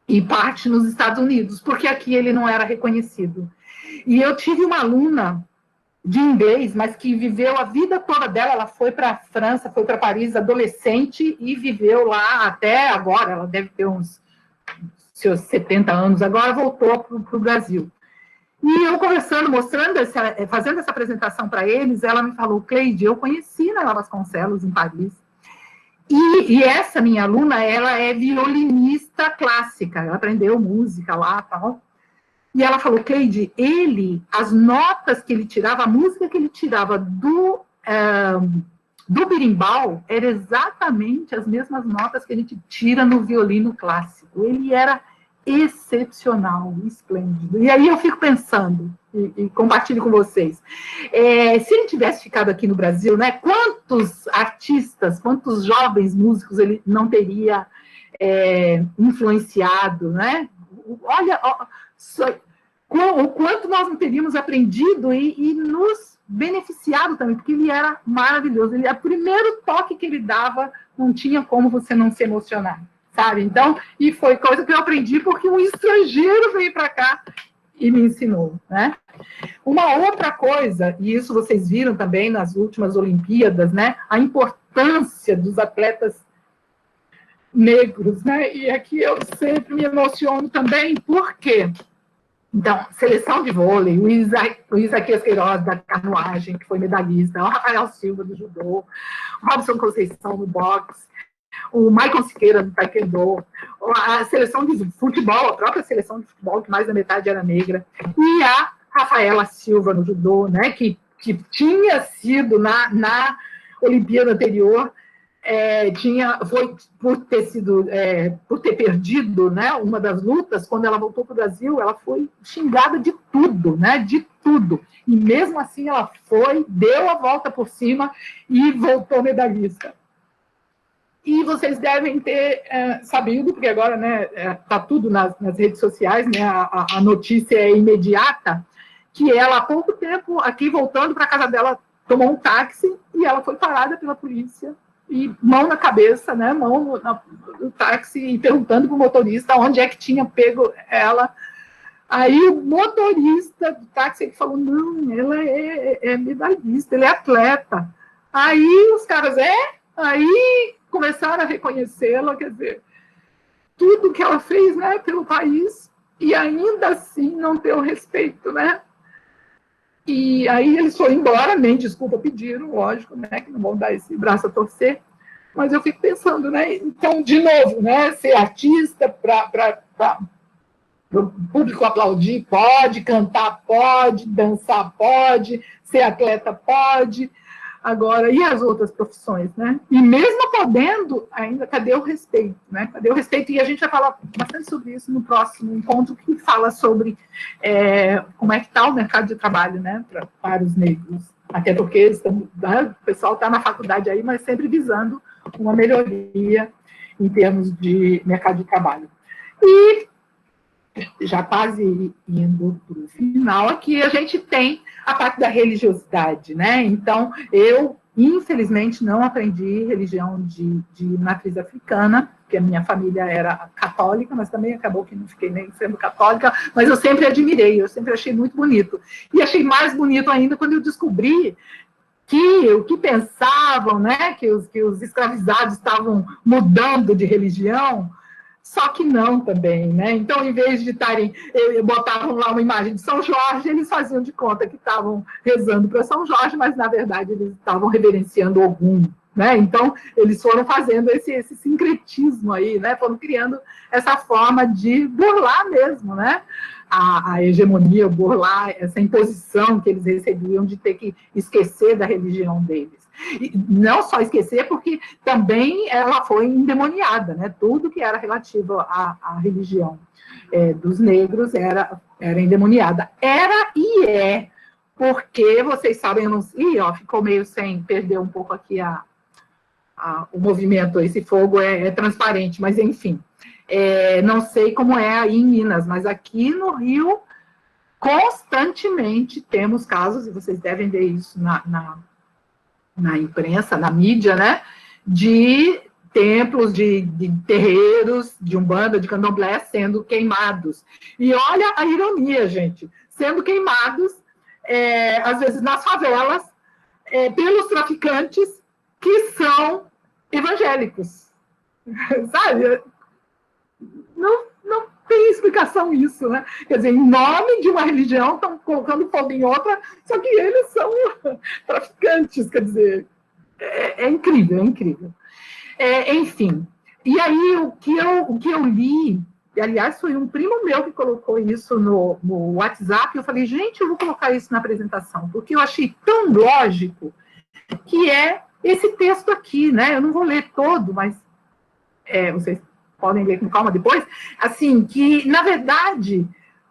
e parte nos Estados Unidos, porque aqui ele não era reconhecido. E eu tive uma aluna de inglês, mas que viveu a vida toda dela, ela foi para a França, foi para Paris, adolescente, e viveu lá até agora, ela deve ter uns seus 70 anos, agora voltou para o Brasil. E eu conversando, fazendo essa apresentação para eles, ela me falou, Cleide, eu conheci Naná Vasconcelos em Paris, e essa minha aluna, ela é violinista clássica, ela aprendeu música lá e tal, e ela falou, Cleide, as notas que ele tirava, a música que ele tirava do berimbau, era exatamente as mesmas notas que a gente tira no violino clássico. Ele era excepcional, esplêndido. E aí eu fico pensando, e compartilho com vocês, se ele tivesse ficado aqui no Brasil, né, quantos artistas, quantos jovens músicos ele não teria influenciado, né? Olha, o quanto nós não teríamos aprendido e nos beneficiado também, porque ele era maravilhoso. O primeiro toque que ele dava, não tinha como você não se emocionar, sabe? Então, e foi coisa que eu aprendi porque um estrangeiro veio para cá e me ensinou, né? Uma outra coisa, e isso vocês viram também nas últimas Olimpíadas, né? A importância dos atletas negros, né? E aqui eu sempre me emociono também, por quê? Então, seleção de vôlei, o Isaquias Queiroz da canoagem, que foi medalhista, o Rafael Silva do judô, o Robson Conceição do boxe, o Maicon Siqueira do taekwondo, a seleção de futebol, a própria seleção de futebol, que mais da metade era negra, e a Rafaela Silva no judô, né, que tinha sido na Olimpíada anterior, foi por ter perdido, né, uma das lutas. Quando ela voltou para o Brasil, ela foi xingada de tudo, né, de tudo. E mesmo assim ela deu a volta por cima e voltou medalhista. E vocês devem ter sabido, porque agora, né, tá tudo nas redes sociais, né, a notícia é imediata, que ela, há pouco tempo, aqui voltando para a casa dela, tomou um táxi e ela foi parada pela polícia, e mão na cabeça, né, mão no táxi, e perguntando para o motorista onde é que tinha pego ela. Aí o motorista do táxi falou, não, ela é medalhista, ela é atleta. Aí os caras, aí começaram a reconhecê-la, quer dizer, tudo que ela fez, né, pelo país, e ainda assim não ter o respeito, né? E aí eles foram embora, nem desculpa pediram, lógico, né, que não vão dar esse braço a torcer, mas eu fico pensando, né, então, de novo, né, ser artista para o público aplaudir, pode, cantar pode, dançar pode, ser atleta pode, agora, e as outras profissões, né? E mesmo podendo, ainda, cadê o respeito, né? Cadê o respeito? E a gente vai falar bastante sobre isso no próximo encontro, que fala sobre como é que está o mercado de trabalho, né, para os negros. Até porque o pessoal está na faculdade aí, mas sempre visando uma melhoria em termos de mercado de trabalho. E já quase indo para o final, aqui a gente tem a parte da religiosidade, né? Então, eu, infelizmente, não aprendi religião de matriz africana, porque a minha família era católica, mas também acabou que não fiquei nem sendo católica, mas eu sempre admirei, eu sempre achei muito bonito. E achei mais bonito ainda quando eu descobri que o que pensavam, né, que os escravizados estavam mudando de religião, só que não também, né? Então, em vez de botavam lá uma imagem de São Jorge, eles faziam de conta que estavam rezando para São Jorge, mas, na verdade, eles estavam reverenciando Ogum, né? Então, eles foram fazendo esse sincretismo aí, né? Foram criando essa forma de burlar mesmo, né? A hegemonia, burlar essa imposição que eles recebiam de ter que esquecer da religião deles. E não só esquecer, porque também ela foi endemoniada, né? Tudo que era relativo à religião dos negros era endemoniada. Era e é, porque vocês sabem, eu não sei, ficou meio sem perder um pouco aqui o movimento, esse fogo é transparente, mas enfim, não sei como é aí em Minas, mas aqui no Rio constantemente temos casos, e vocês devem ver isso na imprensa, na mídia, né, de templos, de terreiros, de umbanda, de candomblé sendo queimados. E olha a ironia, gente, sendo queimados, às vezes nas favelas, pelos traficantes que são evangélicos. Sabe? Não tem explicação isso, né? Quer dizer, em nome de uma religião, estão colocando fogo em outra, só que eles são traficantes, quer dizer, é incrível, é incrível. Enfim, e aí o que eu li, e aliás foi um primo meu que colocou isso no WhatsApp, eu falei, gente, eu vou colocar isso na apresentação, porque eu achei tão lógico que é esse texto aqui, né? Eu não vou ler todo, mas vocês podem ler com calma depois, assim, que, na verdade,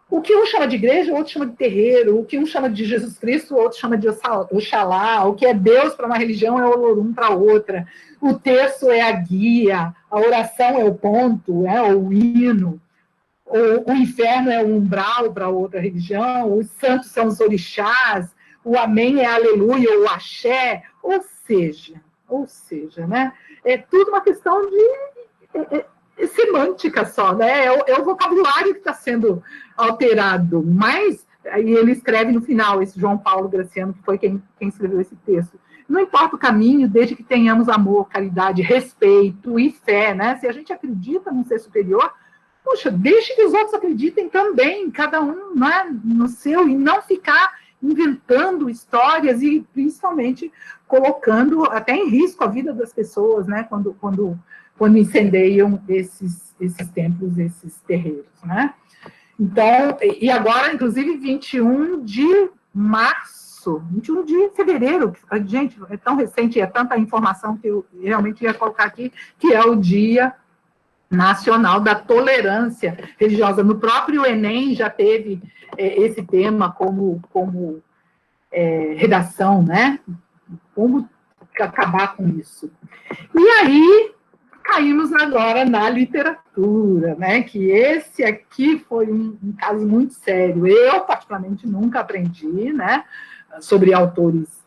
o que um chama de igreja, o outro chama de terreiro, o que um chama de Jesus Cristo, o outro chama de Oxalá, o que é Deus para uma religião é Olorum para outra, o texto é a guia, a oração é o ponto, o hino, o inferno é o umbral para outra religião, os santos são os orixás, o amém é aleluia, ou axé, ou seja, né? É tudo uma questão de semântica só, né? É o vocabulário que está sendo alterado, mas aí ele escreve no final, esse João Paulo Graciano, que foi quem escreveu esse texto. Não importa o caminho, desde que tenhamos amor, caridade, respeito e fé, né? Se a gente acredita num ser superior, poxa, deixe que os outros acreditem também, cada um, né, no seu, e não ficar inventando histórias e principalmente colocando até em risco a vida das pessoas, né? Quando incendeiam esses templos, esses terreiros, né? Então, e agora, inclusive, 21 de março, 21 de fevereiro, gente, é tão recente, é tanta informação que eu realmente ia colocar aqui, que é o Dia Nacional da Tolerância Religiosa. No próprio Enem já teve esse tema como redação, né? Como acabar com isso. E aí, caímos agora na literatura, né? Que esse aqui foi um caso muito sério. Eu, particularmente, nunca aprendi, né? Sobre autores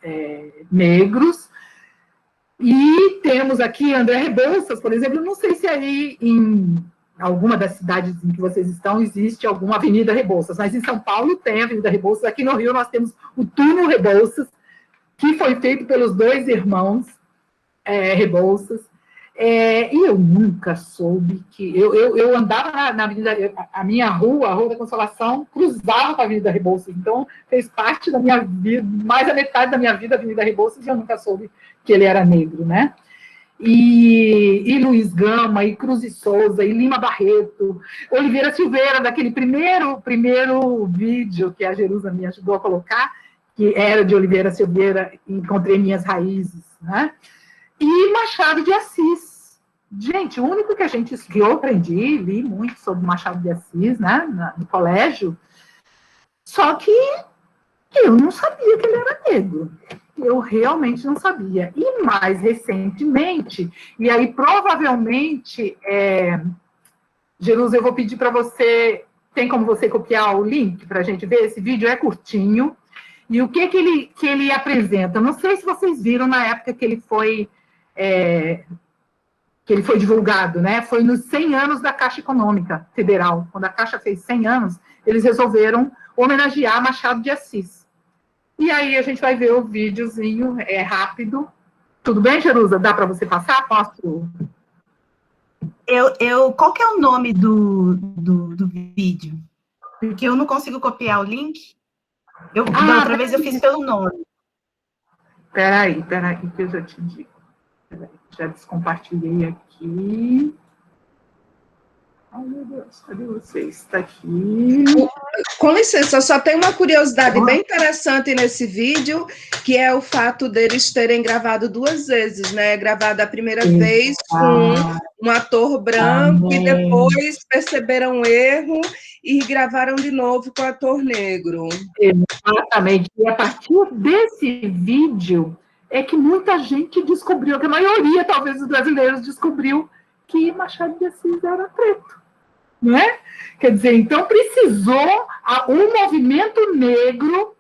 negros. E temos aqui André Rebouças, por exemplo. Não sei se aí em alguma das cidades em que vocês estão existe alguma Avenida Rebouças, mas em São Paulo tem a Avenida Rebouças. Aqui no Rio nós temos o Túnel Rebouças, que foi feito pelos dois irmãos Rebouças. E eu nunca soube que... Eu andava na Avenida... A minha rua, a Rua da Consolação, cruzava com a Avenida Rebouças. Então, fez parte da minha vida, mais da metade da minha vida, a Avenida Rebouças, e eu nunca soube que ele era negro, né? E Luiz Gama, e Cruz e Souza, e Lima Barreto, Oliveira Silveira, daquele primeiro vídeo que a Jerusa me ajudou a colocar, que era de Oliveira Silveira, Encontrei Minhas Raízes, né? E Machado de Assis. Gente, o único que eu aprendi, li muito sobre Machado de Assis, né, no colégio, só que eu não sabia que ele era negro. Eu realmente não sabia. E mais recentemente, e aí provavelmente, Jerusa, eu vou pedir para você, tem como você copiar o link para a gente ver? Esse vídeo é curtinho. E o que ele apresenta? Não sei se vocês viram na época que ele foi divulgado, né? Foi nos 100 anos da Caixa Econômica Federal. Quando a Caixa fez 100 anos, eles resolveram homenagear Machado de Assis. E aí a gente vai ver o videozinho, rápido. Tudo bem, Jerusa? Dá para você passar? Posso? Qual que é o nome do vídeo? Porque eu não consigo copiar o link. Da outra vez eu fiz pelo nome. Peraí, que eu já te digo. Já descompartilhei aqui. Ai, meu Deus, cadê vocês? Está aqui. Com licença, só tem uma curiosidade bem interessante nesse vídeo, que é o fato deles terem gravado 2 vezes, né? Gravado a primeira vez com um ator branco e depois perceberam o erro e gravaram de novo com o ator negro. Exatamente. E a partir desse vídeo é que muita gente descobriu, que a maioria, talvez, dos brasileiros descobriu que Machado de Assis era preto. Não é? Quer dizer, então precisou um movimento negro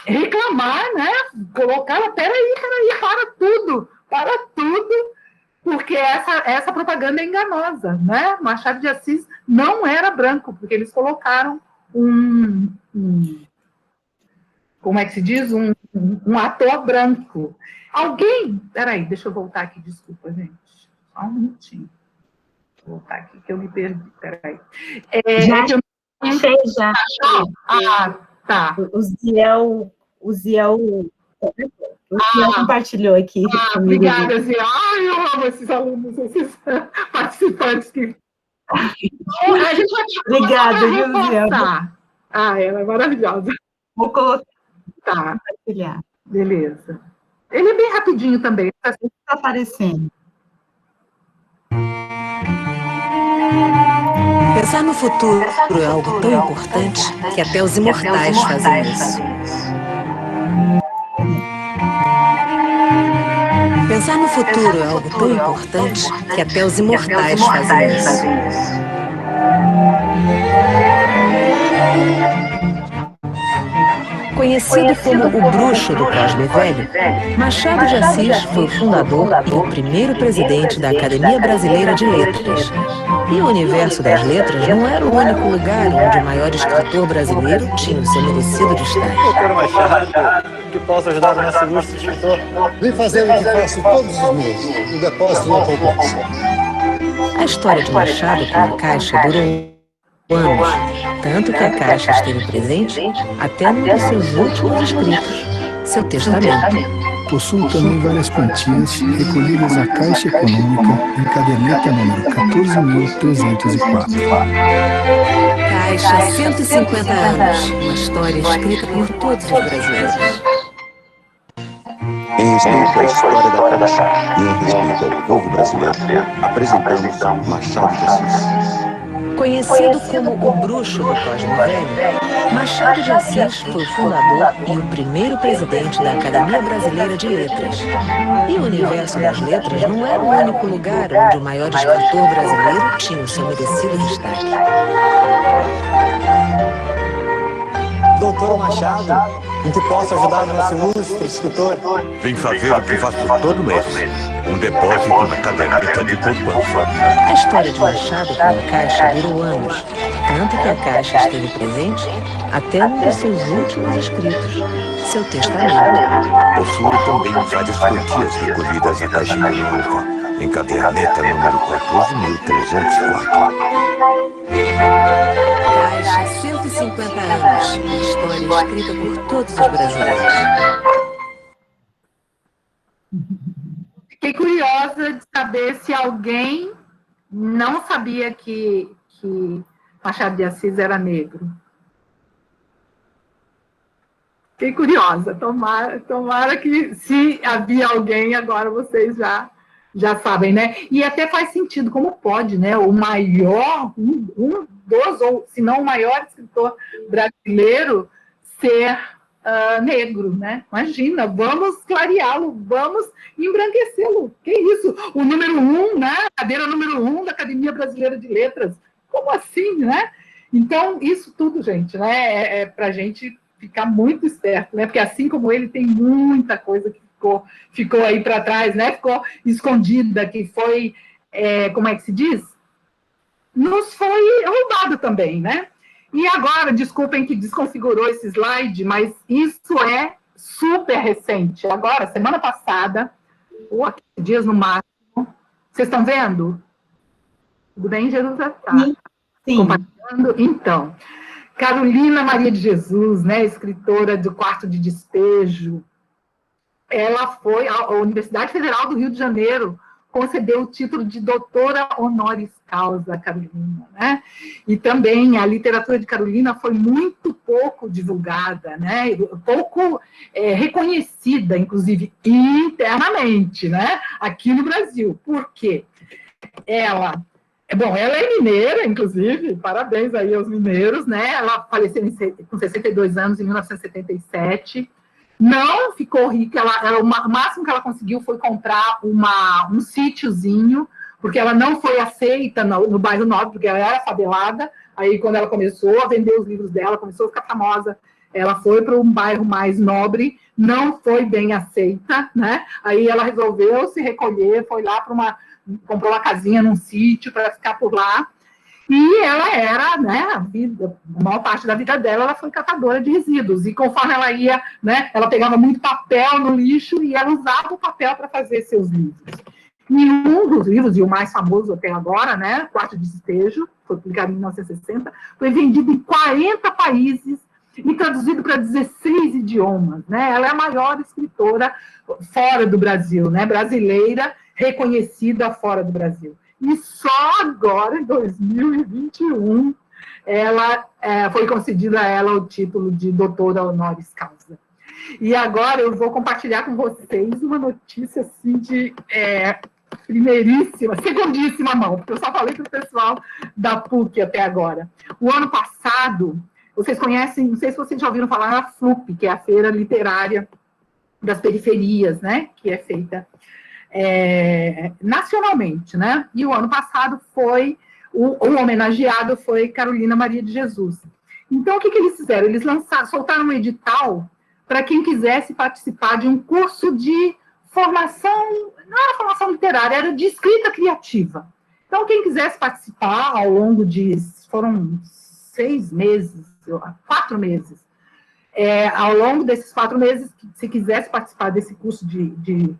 reclamar, né? Colocar, peraí, para tudo, porque essa propaganda é enganosa, né? Machado de Assis não era branco, porque eles colocaram como é que se diz? Um ator branco. Alguém... Peraí, deixa eu voltar aqui, desculpa, gente. Só um minutinho. Vou voltar aqui, que eu me perdi, peraí. Já. Tá. O Ziel compartilhou aqui. Obrigada, Zé. Ai, eu amo esses alunos, esses participantes que... A gente vai Obrigada, viu, Ziel? Ela é maravilhosa. Vou colocar. Tá. Compartilhar. Beleza. Ele é bem rapidinho também. Está aparecendo. Pensar no futuro é algo tão importante que até os imortais fazem isso. Pensar no futuro é algo tão importante que até os imortais fazem isso. Conhecido como o bruxo do Cosme Velho, Machado de Assis foi o fundador e o primeiro presidente da Academia Brasileira de Letras. E o universo das letras não era o único lugar onde o maior escritor brasileiro tinha o seu merecido destaque. Doutor Machado, que posso ajudar o nosso ilustre escritor? Vem fazer o que faço todos os meses, o depósito na poupança. A história de Machado com a Caixa durou anos, tanto que a Caixa esteve presente até num de seus últimos escritos, seu testamento. Possuo também várias quantias recolhidas à Caixa Econômica em caderneta número 14.304. Caixa 150 anos, uma história escrita por todos os brasileiros. Em respeito à história da Caixa e em respeito ao povo brasileiro, apresentamos Machado de Assis. Conhecido como o bruxo do Cosme Velho, Machado de Assis foi o fundador e o primeiro presidente da Academia Brasileira de Letras. E o universo das letras não era o único lugar onde o maior escritor brasileiro tinha o seu merecido destaque. Doutor Machado, em que posso ajudar o nosso ilustre escritor? Vem fazer o que faço todo mês. Um depósito na caderneta de poupança. A história de Machado com a Caixa durou anos, tanto que a Caixa esteve presente até um de seus últimos escritos, seu testamento. Possuo também várias quantias recolhidas à Caixa Econômica, em caderneta número 14.304. Caixa 150 anos, uma história escrita por todos os brasileiros. Fiquei curiosa de saber se alguém não sabia que Machado de Assis era negro. Fiquei curiosa. Tomara que, se havia alguém, agora vocês já sabem, né? E até faz sentido, como pode, né? O maior, um dos, ou se não o maior escritor brasileiro ser negro, né? Imagina, vamos clareá-lo, vamos embranquecê-lo. Que isso? O número 1, né? A cadeira número 1 da Academia Brasileira de Letras. Como assim, né? Então, isso tudo, gente, né? É para a gente ficar muito esperto, né? Porque assim como ele, tem muita coisa que ficou aí para trás, né? Ficou escondida, que foi, como é que se diz? Nos foi roubado também, né? E agora, desculpem que desconfigurou esse slide, mas isso é super recente. Agora, semana passada, ou há 15 dias no máximo, vocês estão vendo? Tudo bem, Jerusa? Tá. Sim. Compartilhando? Então, Carolina Maria de Jesus, né, escritora do Quarto de Despejo, ela foi, a Universidade Federal do Rio de Janeiro concedeu o título de doutora honoris causa a Carolina, né? E também a literatura de Carolina foi muito pouco divulgada, né? Pouco reconhecida, inclusive internamente, né? Aqui no Brasil. Por quê? Ela é mineira, inclusive, parabéns aí aos mineiros, né? Ela faleceu com 62 anos, em 1977. Não ficou rica, o máximo que ela conseguiu foi comprar um sítiozinho, porque ela não foi aceita no bairro Nobre, porque ela era fabelada. Aí, quando ela começou a vender os livros dela, começou a ficar famosa, ela foi para um bairro mais nobre, não foi bem aceita, né? Aí ela resolveu se recolher, foi lá comprou uma casinha num sítio para ficar por lá. E ela era, né, a maior parte da vida dela, ela foi catadora de resíduos. E conforme ela ia, né, ela pegava muito papel no lixo e ela usava o papel para fazer seus livros. E um dos livros, e o mais famoso até agora, né, Quarto de Despejo, foi publicado em 1960, foi vendido em 40 países e traduzido para 16 idiomas, né? Ela é a maior escritora fora do Brasil, né? Brasileira, reconhecida fora do Brasil. E só agora, em 2021, ela foi concedida a ela o título de doutora honoris causa. E agora eu vou compartilhar com vocês uma notícia assim de primeiríssima, segundíssima mão, porque eu só falei para o pessoal da PUC até agora. O ano passado, vocês conhecem, não sei se vocês já ouviram falar na FLUP, que é a Feira Literária das Periferias, né, que é feita nacionalmente, né? E o ano passado foi, o homenageado foi Carolina Maria de Jesus. Então, o que eles fizeram? Eles soltaram um edital para quem quisesse participar de um curso de formação, não era formação literária, era de escrita criativa. Então, quem quisesse participar ao longo foram 6 meses, 4 meses, ao longo desses 4 meses, se quisesse participar desse curso de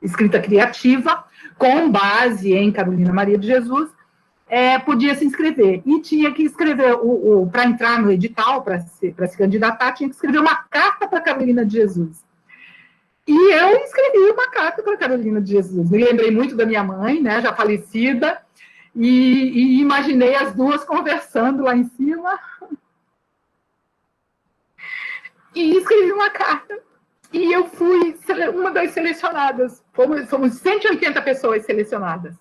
escrita criativa, com base em Carolina Maria de Jesus, podia se inscrever. E tinha que escrever, para entrar no edital, para se candidatar, tinha que escrever uma carta para Carolina de Jesus. E eu escrevi uma carta para Carolina de Jesus. Me lembrei muito da minha mãe, né, já falecida, e imaginei as duas conversando lá em cima. E escrevi uma carta. E eu fui uma das selecionadas. Fomos 180 pessoas selecionadas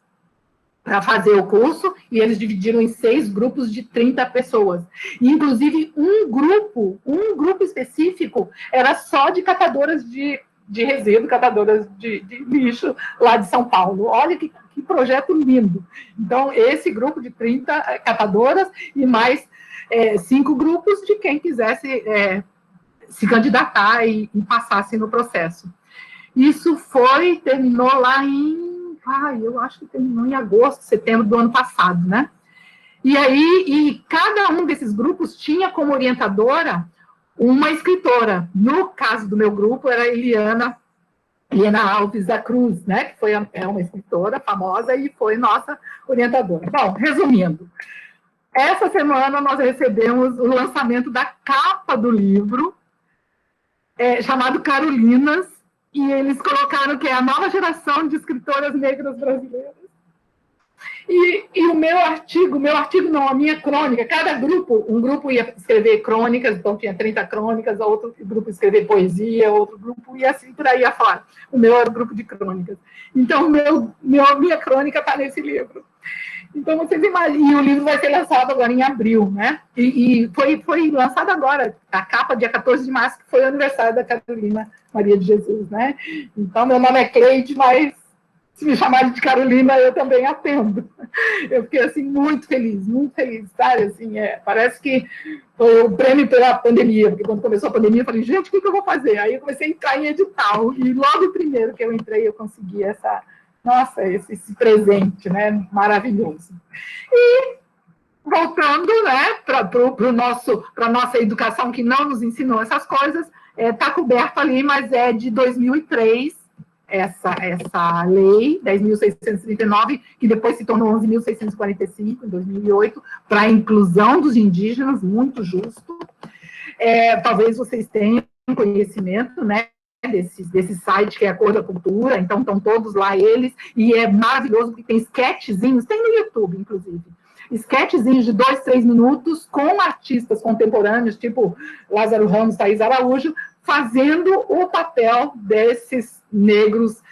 para fazer o curso, e eles dividiram em 6 grupos de 30 pessoas. E, inclusive, um grupo específico era só de catadoras de resíduo, catadoras de lixo lá de São Paulo. Olha que projeto lindo. Então, esse grupo de 30 catadoras e mais 5 grupos de quem quisesse se candidatar e passasse no processo. Isso terminou lá eu acho que terminou em agosto, setembro do ano passado, né? E aí, cada um desses grupos tinha como orientadora uma escritora. No caso do meu grupo, era Eliana Alves da Cruz, né? Que é uma escritora famosa e foi nossa orientadora. Bom, resumindo, essa semana nós recebemos o lançamento da capa do livro, chamado Carolinas, e eles colocaram que é a nova geração de escritoras negras brasileiras. E o meu artigo não, a minha crônica, cada grupo, um grupo ia escrever crônicas, então tinha 30 crônicas, outro grupo ia escrever poesia, outro grupo ia assim por aí afora. O meu era o grupo de crônicas. Então, minha crônica está nesse livro. Então, vocês imaginam, e o livro vai ser lançado agora em abril, né? E foi lançado agora, a capa, dia 14 de março, que foi o aniversário da Carolina Maria de Jesus, né? Então, meu nome é Cleide, mas se me chamarem de Carolina, eu também atendo. Eu fiquei, assim, muito feliz, sabe? Assim, parece que foi o prêmio pela pandemia, porque quando começou a pandemia, eu falei, gente, o que eu vou fazer? Aí eu comecei a entrar em edital, e logo o primeiro que eu entrei, eu consegui esse presente, né, maravilhoso. E, voltando, né, para a nossa educação, que não nos ensinou essas coisas, está coberto ali, mas é de 2003, essa lei, 10.639, que depois se tornou 11.645, em 2008, para a inclusão dos indígenas, muito justo. Talvez vocês tenham conhecimento, né, desse site que é a Cor da Cultura, então estão todos lá eles, e é maravilhoso porque tem sketchzinhos, tem no YouTube, inclusive, sketchzinhos de 2, 3 minutos com artistas contemporâneos, tipo Lázaro Ramos, Thaís Araújo, fazendo o papel desses negros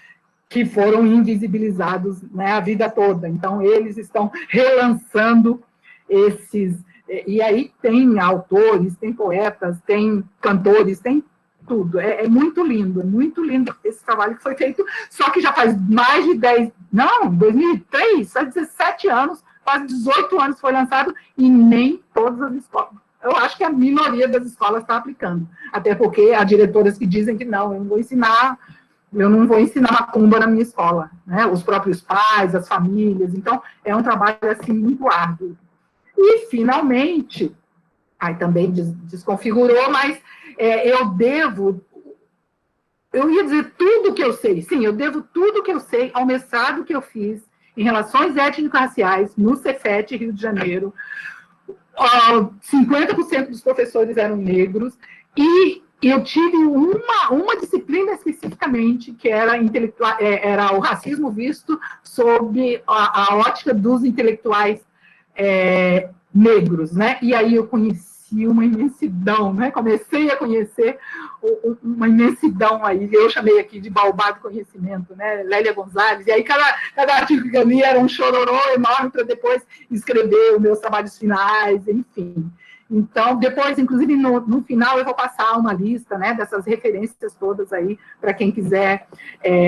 que foram invisibilizados, né, a vida toda. Então, eles estão relançando esses... E aí tem autores, tem poetas, tem cantores, tem tudo. É muito lindo esse trabalho que foi feito, só que já faz mais de 2003, só 17 anos, quase 18 anos foi lançado, e nem todas as escolas. Eu acho que a minoria das escolas está aplicando, até porque há diretoras que dizem que não, eu não vou ensinar macumba na minha escola, né? Os próprios pais, as famílias, então é um trabalho assim muito árduo. E finalmente, aí também desconfigurou, mas eu ia dizer tudo que eu sei, sim, eu devo tudo que eu sei ao mestrado que eu fiz em Relações Étnico-Raciais no Cefet, Rio de Janeiro. 50% dos professores eram negros, e eu tive uma disciplina especificamente, que era o racismo visto sob a ótica dos intelectuais negros, né? E aí eu conheci uma imensidão, né? Comecei a conhecer uma imensidão aí, eu chamei aqui de baobá do conhecimento, né? Lélia Gonzalez, e aí cada artigo que eu li era um chororô enorme para depois escrever os meus trabalhos finais, enfim. Então, depois, inclusive, no final, eu vou passar uma lista, né, dessas referências todas aí, para quem quiser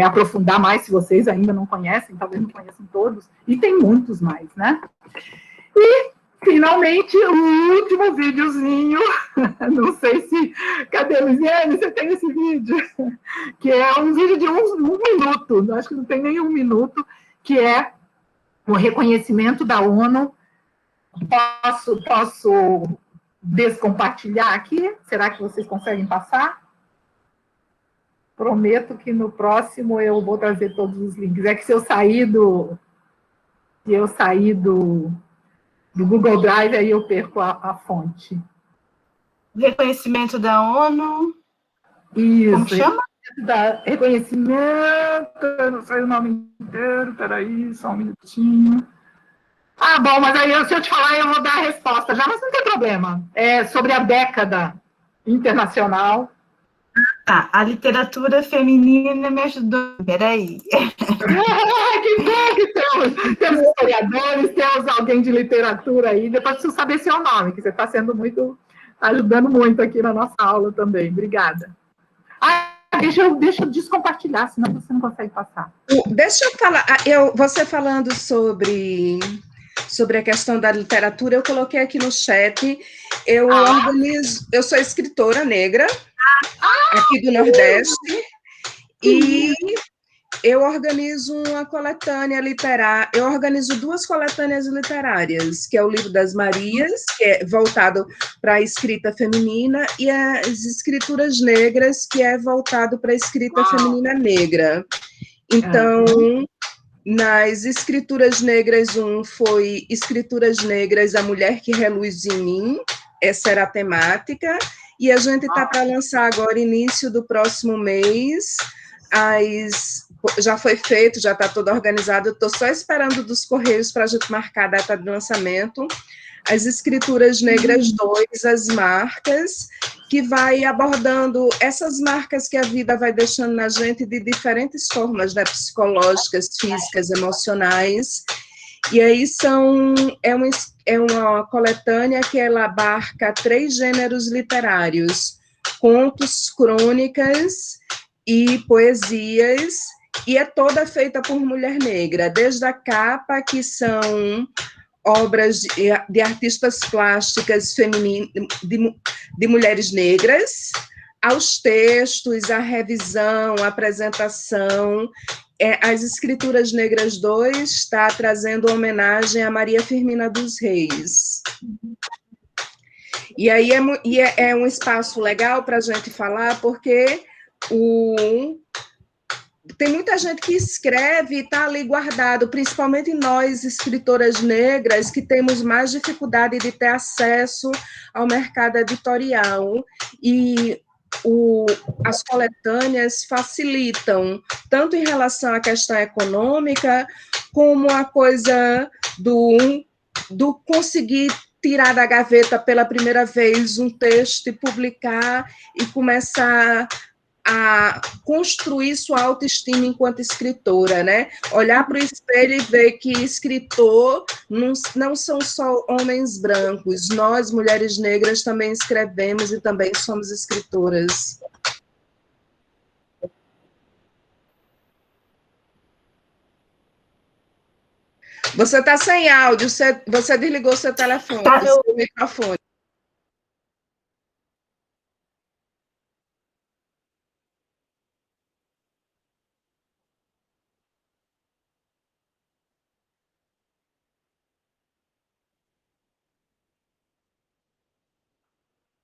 aprofundar mais, se vocês ainda não conhecem, talvez não conheçam todos, e tem muitos mais, né? E, finalmente, o último videozinho, não sei se... Cadê, Luiziane? Você tem esse vídeo? Que é um vídeo de um minuto, acho que não tem nem 1 minuto, que é o reconhecimento da ONU. Posso descompartilhar aqui? Será que vocês conseguem passar? Prometo que no próximo eu vou trazer todos os links. É que se eu sair do Google Drive, aí eu perco a fonte. Reconhecimento da ONU. Isso. Como chama? Reconhecimento, eu não sei o nome inteiro, peraí, só um minutinho. Bom, mas aí se eu te falar, eu vou dar a resposta já, mas não tem problema. É sobre a década internacional. A literatura feminina me ajudou. Peraí. Que bom que temos historiadores, temos alguém de literatura aí. Depois preciso saber seu nome, que você está ajudando muito aqui na nossa aula também. Obrigada. Deixa eu descompartilhar, senão você não consegue passar. Deixa eu falar, você falando sobre a questão da literatura, eu coloquei aqui no chat, eu sou escritora negra, aqui do Nordeste, e eu organizo uma coletânea literária, eu organizo 2 coletâneas literárias, que é o Livro das Marias, que é voltado para a escrita feminina, e as Escrituras Negras, que é voltado para a escrita feminina negra. Então, nas Escrituras Negras, foi Escrituras Negras, a Mulher que Reluz em Mim, essa era a temática, e a gente está para lançar agora, início do próximo mês, já foi feito, já está tudo organizado, estou só esperando dos Correios para a gente marcar a data de lançamento, as Escrituras Negras 2, as marcas, que vai abordando essas marcas que a vida vai deixando na gente de diferentes formas, né, psicológicas, físicas, emocionais, e aí é uma coletânea que ela abarca 3 gêneros literários, contos, crônicas e poesias, e é toda feita por mulher negra, desde a capa, que são obras de artistas plásticas de mulheres negras, aos textos, a revisão, a apresentação. As Escrituras Negras 2 está trazendo homenagem a Maria Firmina dos Reis. E aí é um espaço legal para a gente falar, porque tem muita gente que escreve e está ali guardado, principalmente nós, escritoras negras, que temos mais dificuldade de ter acesso ao mercado editorial. E as coletâneas facilitam, tanto em relação à questão econômica, como a coisa do conseguir tirar da gaveta pela primeira vez um texto e publicar e começar a construir sua autoestima enquanto escritora, né? Olhar para o espelho e ver que escritor não são só homens brancos, nós, mulheres negras, também escrevemos e também somos escritoras. Você está sem áudio, você desligou seu telefone, Tá, seu microfone.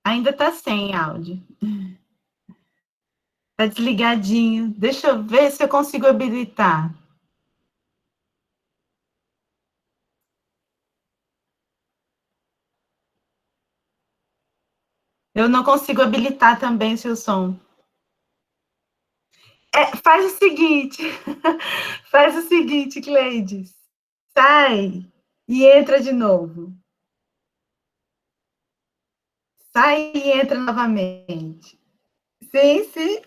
Ainda está sem áudio. Está desligadinho. Deixa eu ver se eu consigo habilitar. Eu não consigo habilitar também o seu som. Faz o seguinte, Cleides. Sai e entra de novo. Sai e entra novamente. Sim, sim.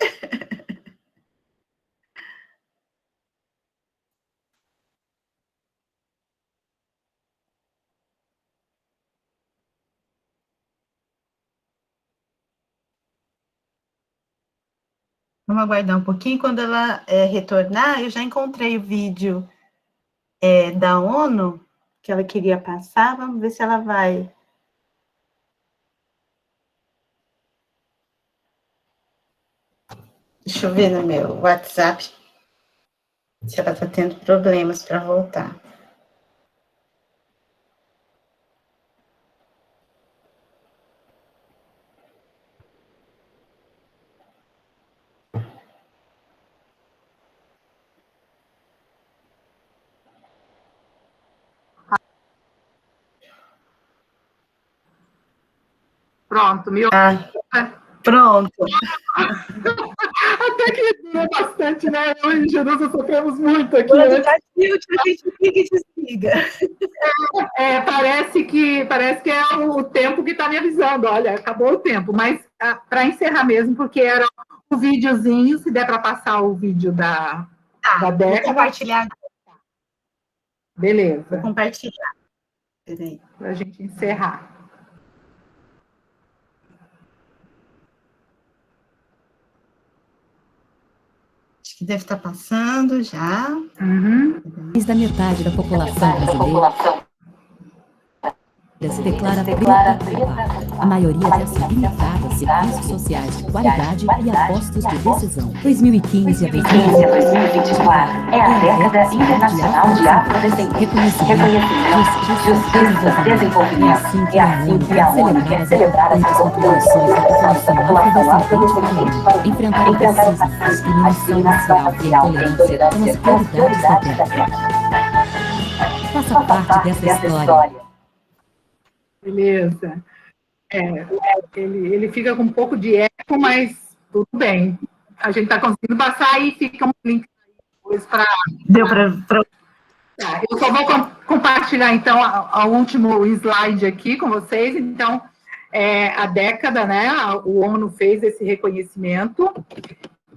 Vamos aguardar um pouquinho. Quando ela retornar, eu já encontrei o vídeo da ONU que ela queria passar. Vamos ver se ela vai. Deixa eu ver no meu WhatsApp se ela está tendo problemas para voltar. Pronto, Pronto. Até que durou bastante, né? Eu e Jerusa sofremos muito aqui. Quando dá tilt, a gente liga e desliga. Parece que é o tempo que está me avisando. Olha, acabou o tempo. Mas para encerrar mesmo, porque era o videozinho, se der para passar o vídeo da década. Vou compartilhar. Beleza. Vou compartilhar. Peraí. Para a gente encerrar. Que deve estar passando já. Mais da metade da população brasileira se declara preocupada. A maioria já se limitava a serviços sociais de qualidade e a postos de decisão. 2015 a 2024 é a década internacional de afrodescendentes. Reconhecimento, justiça, desenvolvimento. É assim que a ONU quer celebrar as contribuições da população afrodescendente para enfrentar o racismo, a discriminação racial e a intolerância são as prioridades da década. Faça parte dessa história. Beleza. Ele fica com um pouco de eco, mas tudo bem. A gente está conseguindo passar e fica um link depois para... Deu para... Tá, eu só vou compartilhar, então, o último slide aqui com vocês. Então, a década, né? O ONU fez esse reconhecimento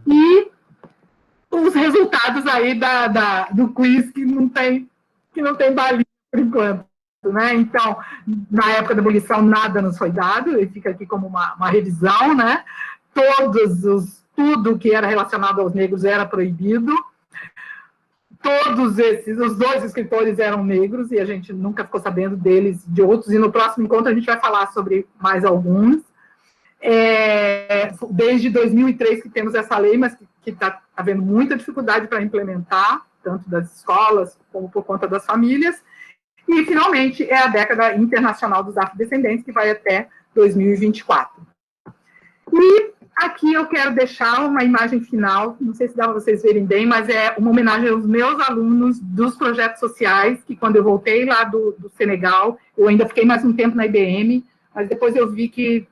e os resultados aí do quiz que não tem balinha por enquanto. Né? Então, na época da abolição, nada nos foi dado, ele fica aqui como uma revisão, né? Tudo que era relacionado aos negros era proibido, os dois escritores eram negros, e a gente nunca ficou sabendo deles, de outros, e no próximo encontro a gente vai falar sobre mais alguns. Desde 2003 que temos essa lei, mas que está havendo muita dificuldade para implementar, tanto das escolas como por conta das famílias. E, finalmente, é a década internacional dos afrodescendentes, que vai até 2024. E aqui eu quero deixar uma imagem final, não sei se dá para vocês verem bem, mas é uma homenagem aos meus alunos dos projetos sociais, que quando eu voltei lá do Senegal, eu ainda fiquei mais um tempo na IBM, mas depois eu vi que,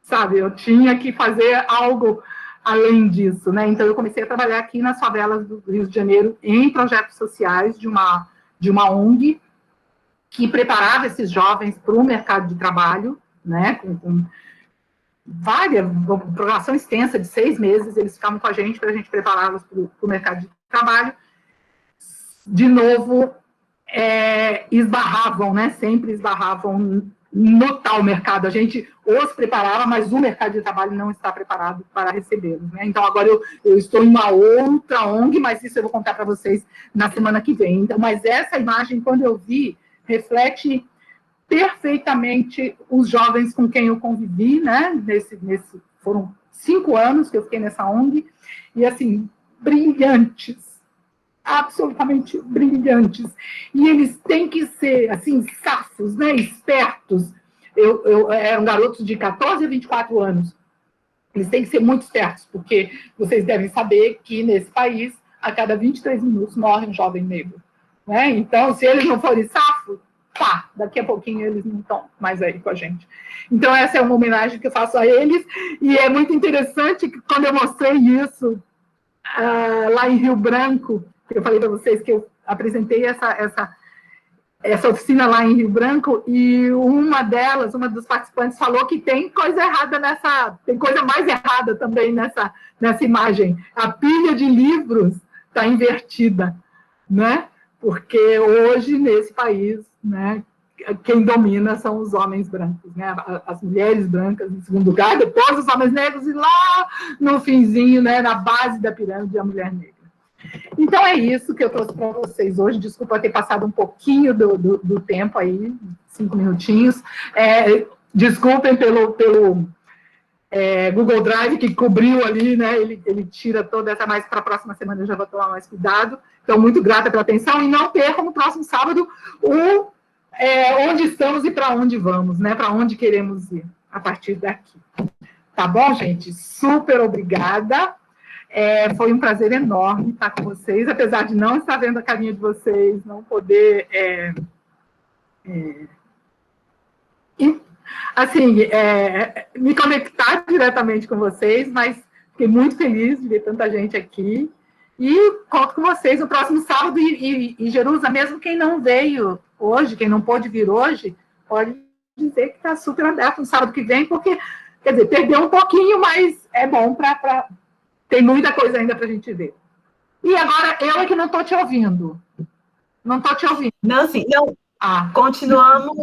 sabe, eu tinha que fazer algo além disso, né? Então, eu comecei a trabalhar aqui nas favelas do Rio de Janeiro, em projetos sociais de uma ONG, que preparava esses jovens para o mercado de trabalho, né, com uma programação extensa de 6 meses, eles ficavam com a gente para a gente prepará-los para o mercado de trabalho. De novo, esbarravam, né, sempre esbarravam no tal mercado. A gente os preparava, mas o mercado de trabalho não está preparado para recebê-los, né? Então, agora eu estou em uma outra ONG, mas isso eu vou contar para vocês na semana que vem. Então, mas essa imagem, quando eu vi, reflete perfeitamente os jovens com quem eu convivi, né? Foram 5 anos que eu fiquei nessa ONG, e, assim, brilhantes, absolutamente brilhantes. E eles têm que ser, assim, safos, né? Espertos. Eram garotos de 14 a 24 anos. Eles têm que ser muito espertos, porque vocês devem saber que, nesse país, a cada 23 minutos morre um jovem negro, né? Então, se eles não forem safos, tá, daqui a pouquinho eles não estão mais aí com a gente. Então, essa é uma homenagem que eu faço a eles, e é muito interessante que, quando eu mostrei isso lá em Rio Branco, eu falei para vocês que eu apresentei essa oficina lá em Rio Branco, e uma dos participantes falou que tem coisa errada tem coisa mais errada também nessa imagem. A pilha de livros está invertida, né? Porque hoje, nesse país, né, quem domina são os homens brancos, né? As mulheres brancas em segundo lugar, depois os homens negros, e lá no finzinho, né, na base da pirâmide, a mulher negra. Então, é isso que eu trouxe para vocês hoje. Desculpa ter passado um pouquinho do tempo aí, 5 minutinhos. Desculpem pelo Google Drive, que cobriu ali, né? Ele tira toda essa, mas para a próxima semana eu já vou tomar mais cuidado. Então, muito grata pela atenção, e não percam no próximo sábado onde estamos e para onde vamos, né? Para onde queremos ir a partir daqui. Tá bom, gente? Super obrigada. Foi um prazer enorme estar com vocês, apesar de não estar vendo a carinha de vocês, não poder me conectar diretamente com vocês, mas fiquei muito feliz de ver tanta gente aqui, e conto com vocês no próximo sábado, e Jerusa, mesmo quem não veio hoje, quem não pôde vir hoje, pode dizer que está super aberto no sábado que vem, porque, quer dizer, perdeu um pouquinho, mas é bom para... Tem muita coisa ainda para a gente ver. E agora, eu é que não estou te ouvindo. Não estou te ouvindo. Não, sim, não. Continuamos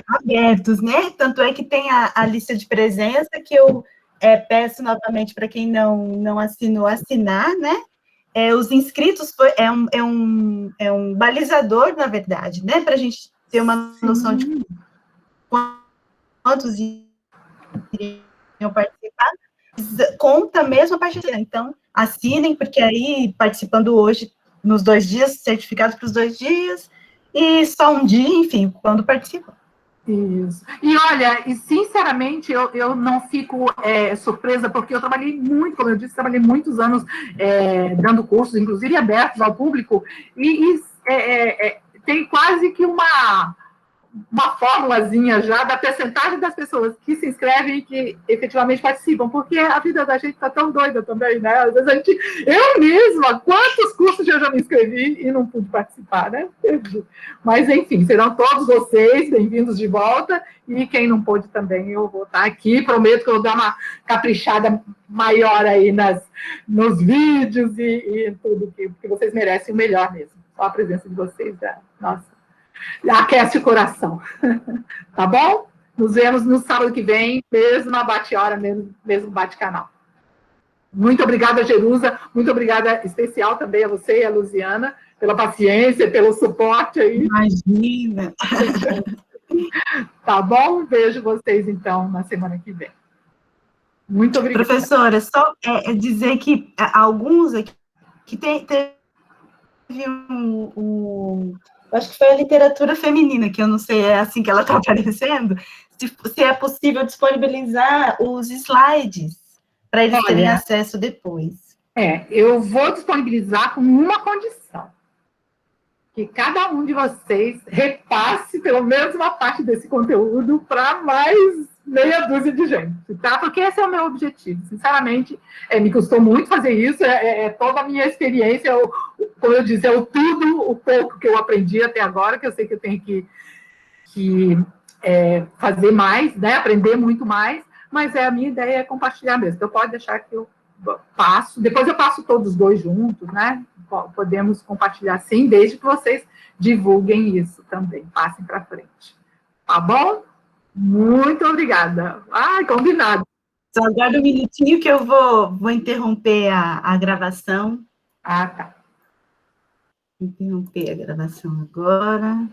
abertos, né? Tanto é que tem a lista de presença, que eu peço novamente para quem não assinou, assinar, né? Os inscritos é um balizador, na verdade, né? Para a gente ter uma noção de quantos iriam participar. Conta mesmo a partir dela. Então, assinem, porque aí, participando hoje, nos 2 dias, certificado para os 2 dias, e só um dia, enfim, quando participam. Isso. E olha, sinceramente, eu não fico surpresa, porque eu trabalhei muito, como eu disse, trabalhei muitos anos dando cursos, inclusive abertos ao público, e tem quase que uma fórmulazinha já da percentagem das pessoas que se inscrevem e que efetivamente participam, porque a vida da gente está tão doida também, né? Às vezes eu mesma, quantos cursos eu já me inscrevi e não pude participar, né? Mas, enfim, serão todos vocês bem-vindos de volta, e quem não pôde também, eu vou estar aqui, prometo que eu vou dar uma caprichada maior aí nos vídeos e tudo, porque vocês merecem o melhor mesmo. Só a presença de vocês, nossa, aquece o coração. Tá bom? Nos vemos no sábado que vem, mesmo na bate-hora, mesmo bate-canal. Muito obrigada, Jerusa. Muito obrigada especial também a você e a Luziana, pela paciência, pelo suporte aí. Imagina! Tá bom? Vejo vocês, então, na semana que vem. Muito obrigada. Professora, só dizer que alguns aqui que teve acho que foi a literatura feminina, que eu não sei, é assim que ela está aparecendo, se é possível disponibilizar os slides para eles terem acesso depois. Eu vou disponibilizar com uma condição, que cada um de vocês repasse pelo menos uma parte desse conteúdo para mais meia dúzia de gente, tá? Porque esse é o meu objetivo. Sinceramente, me custou muito fazer isso, toda a minha experiência, como eu disse, o pouco que eu aprendi até agora, que eu sei que eu tenho que fazer mais, né? Aprender muito mais, mas a minha ideia é compartilhar mesmo. Então, pode deixar que eu passo, depois eu passo todos os dois juntos, né? Podemos compartilhar sim, desde que vocês divulguem isso também, passem para frente. Tá bom? Muito obrigada. Ai, combinado. Só aguarda um minutinho que eu vou interromper a gravação. Ah, tá. Interromper a gravação agora.